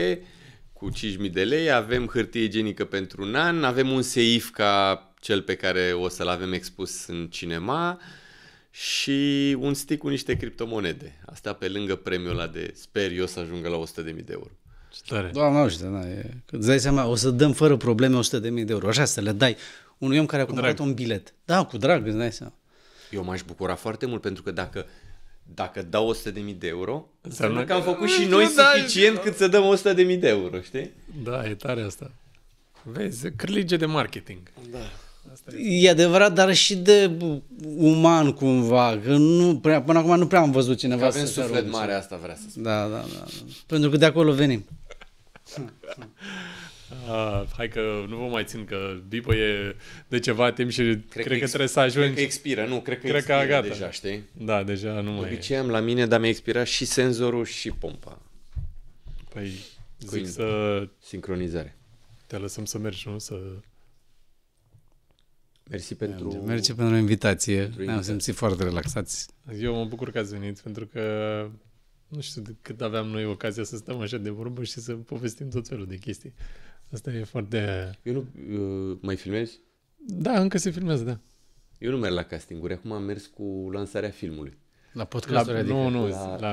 cu 5.000 de lei, avem hârtie igienică pentru 1 an, avem un seif ca cel pe care o să-l avem expus în cinema și un stick cu niște criptomonede. Asta pe lângă premiul ăla de, sper eu, să ajungă la 100.000 de euro. Doamne, îți dai seama, o să dăm fără probleme 100.000 de euro. Așa, să le dai unui om care a cumpărat un bilet. Da, cu drag, îți dai seama. Eu m-aș bucura foarte mult, pentru că dacă dau 100.000 de euro, înseamnă că am făcut și noi suficient cât să dăm 100.000 de euro, știi? Da, e tare asta. Vezi, cârlige de marketing. Da. E adevărat, dar și de uman cumva, că până acum nu prea am văzut cineva că avem suflet mare, asta vrea să spun. Da. Pentru că de acolo venim. Hai că nu vă mai țin, că bipă e de ceva timp și cred că trebuie să ajungi. Cred că expiră, nu, cred că expiră gata. Deja, știi? Da, deja nu mai e. Obicei am la mine, dar mi-a expirat și senzorul și pompa. Păi zic să sincronizare. te lăsăm să mergi, nu? Să... Mersi pentru... Mersi pentru invitație. Ne-am simțit foarte relaxați. Eu mă bucur că ați venit, pentru că nu știu de cât aveam noi ocazia să stăm așa de vorbă și să povestim tot felul de chestii. Asta e foarte... Eu nu... mai filmezi? Da, încă se filmează, da. Eu nu merg la castinguri. Acum am mers cu lansarea filmului. La podcasturi, adică? Nu,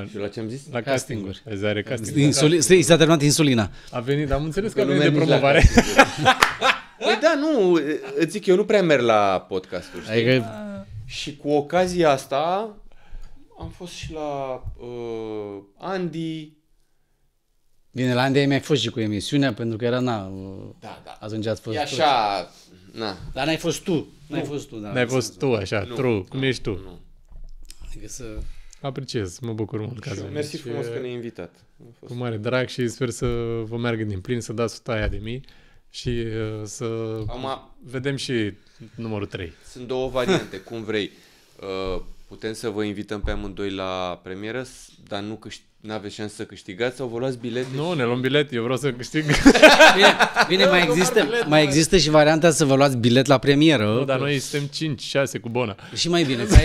și la ce am zis? La castinguri. Are casting. I s-a terminat insulina. A venit, am înțeles că a venit de promovare. Păi da, nu, îți zic, eu nu prea merg la podcasturi. Adică... Și cu ocazia asta am fost și la Andy. Bine, la Andy ai mai fost și cu emisiunea, pentru că era, Da. atunci ați fost E așa, na. Dar n-ai fost tu. N-ai fost tu, da. N-ai fost tu așa, true, cum ești tu. Nu. Adică să... Apreciez, mă bucur mult că ați venit. Mersi frumos că ne-ai invitat. Cu mare drag și sper să vă meargă din plin, să dați 100 de mii și să vedem și numărul 3. Sunt două variante, cum vrei. Putem să vă invităm pe amândoi la premieră, dar nu aveți șansă să câștigați sau vă luați bilete? Nu, ne luăm bilet, eu vreau să câștig. Bine, mai există și varianta să vă luați bilet la premieră. Nu, dar noi suntem 5-6 cu Bona. Și mai bine, că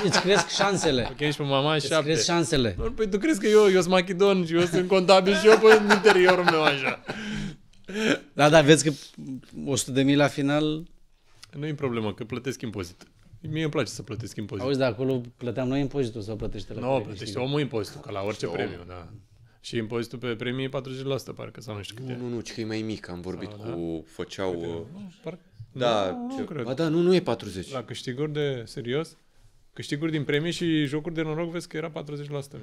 îți cresc șansele. Ok, și pe mama 7. Îți cresc șansele. Păi tu crezi că eu sunt machidon și eu sunt contabil și eu pe interiorul meu așa. Da, vezi că 100.000 la final... Nu e problemă, că plătesc impozit. Mie îmi place să plătesc impozit. Auzi, de acolo plăteam noi impozitul sau plătește la Nu, plătește omul impozitul, ca la orice premiu, da. Și impozitul pe premii e 40%, parcă, sau nu știu câte. Nu, că e mai mic, am vorbit cu... Făceau... Da, nu e 40. La câștiguri de serios, câștiguri din premii și jocuri de noroc, vezi că era 40%.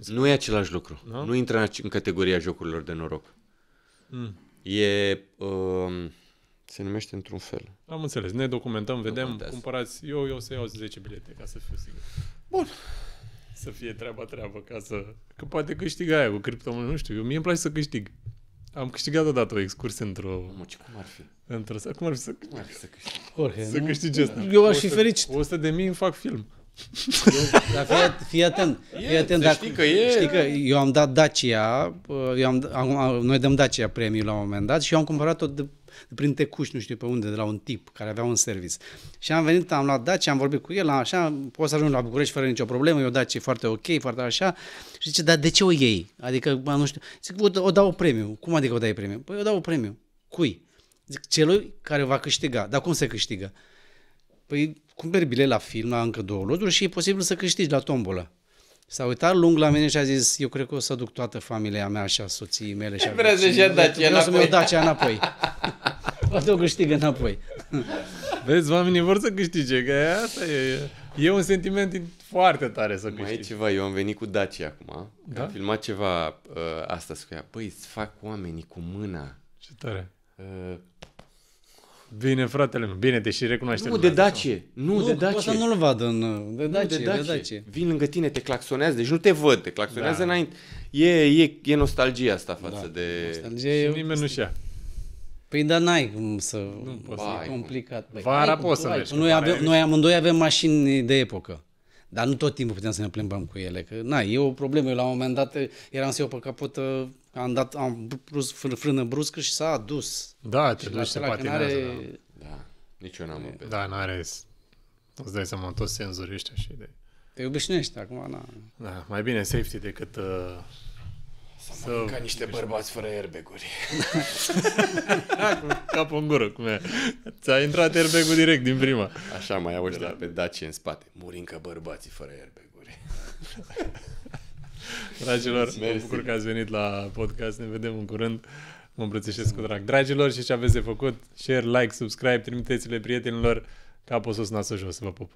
Nu e același lucru. Nu intră în categoria jocurilor de noroc. E... se numește într-un fel. Am înțeles. Ne documentăm, vedem, cumpărați. Eu o să iau 10 bilete ca să fiu sigur. Bun. Să fie treaba, ca să... Că poate câștiga aia cu criptomonede, nu știu. Mie îmi place să câștig. Am câștigat odată o excursie într-o... Cum ar fi? Cum ar fi să câștig? Jorge, să câștigi asta? Eu aș fi fericit. 100.000 îmi fac film. Dar fii atent. Știi că eu am dat Dacia, noi dăm Dacia premiu la un moment dat și eu am cumpărat-o prin Tecuș, nu știu pe unde, de la un tip care avea un service. Și am venit, am luat Dacia, am vorbit cu el, așa, poți să ajungi la București fără nicio problemă, eu Dacia e foarte ok, foarte așa. Și zice, dar de ce o iei? Adică, nu știu, zic, o dau premiu. Cum adică o dai premiu? Păi eu dau premiu. Cui? Zic, celui care va câștiga. Dar cum se câștigă? Păi cumperi bilet la film, la încă 2 loturi și e posibil să câștigi la tombolă. S-a uitat lung la mine și a zis, eu cred că o să duc toată familia mea și a soției mele și vrea să-și ia Dacia înapoi. Vreau să-mi iau Dacia înapoi. Poate o câștigă înapoi. Vezi, oamenii vor să câștige, că asta e un sentiment foarte tare să câștigi. Mai e ceva, eu am venit cu Dacia acum, am filmat ceva astăzi cu ea. Băi, îți fac oamenii cu mâna. Ce tare. Bine, fratele meu, bine, deși recunoaște. Nu, de Dacie. Nu, de Dacie. Asta nu-l vad de Dacie. Vin lângă tine, te claxonează, deci nu te văd, te claxonează înainte. E nostalgia asta față de... Nostalgia nimeni nu-și ia. Păi dar n-ai cum să... E complicat. Vara poți să mergi. Noi amândoi avem mașini de epocă. Dar nu tot timpul putem să ne plimbăm cu ele. Că, e o problemă. Eu la un moment dat eram să iau pe capotă, am pus frână bruscă și s-a dus. Da, te duci, se patinează. Da, nici eu n-am pe. Da, n-are... Îți dai seama, toți senzorii ăștia și de... Te obișnuiești acum, Da, mai bine safety decât... Să mănânca niște bărbați fără airbag-uri. Capul în gură, cum e. Ți-a intrat airbag-ul direct din prima. Așa mai au ăștia pe Dacia în spate. Murincă bărbații fără airbag-uri. Dragilor, mă bucur că ați venit la podcast. Ne vedem în curând. Mă îmbrățișez cu drag. Dragilor, și ce aveți de făcut? Share, like, subscribe, trimiteți-le prietenilor. Capul sus, nasul jos. Vă pup.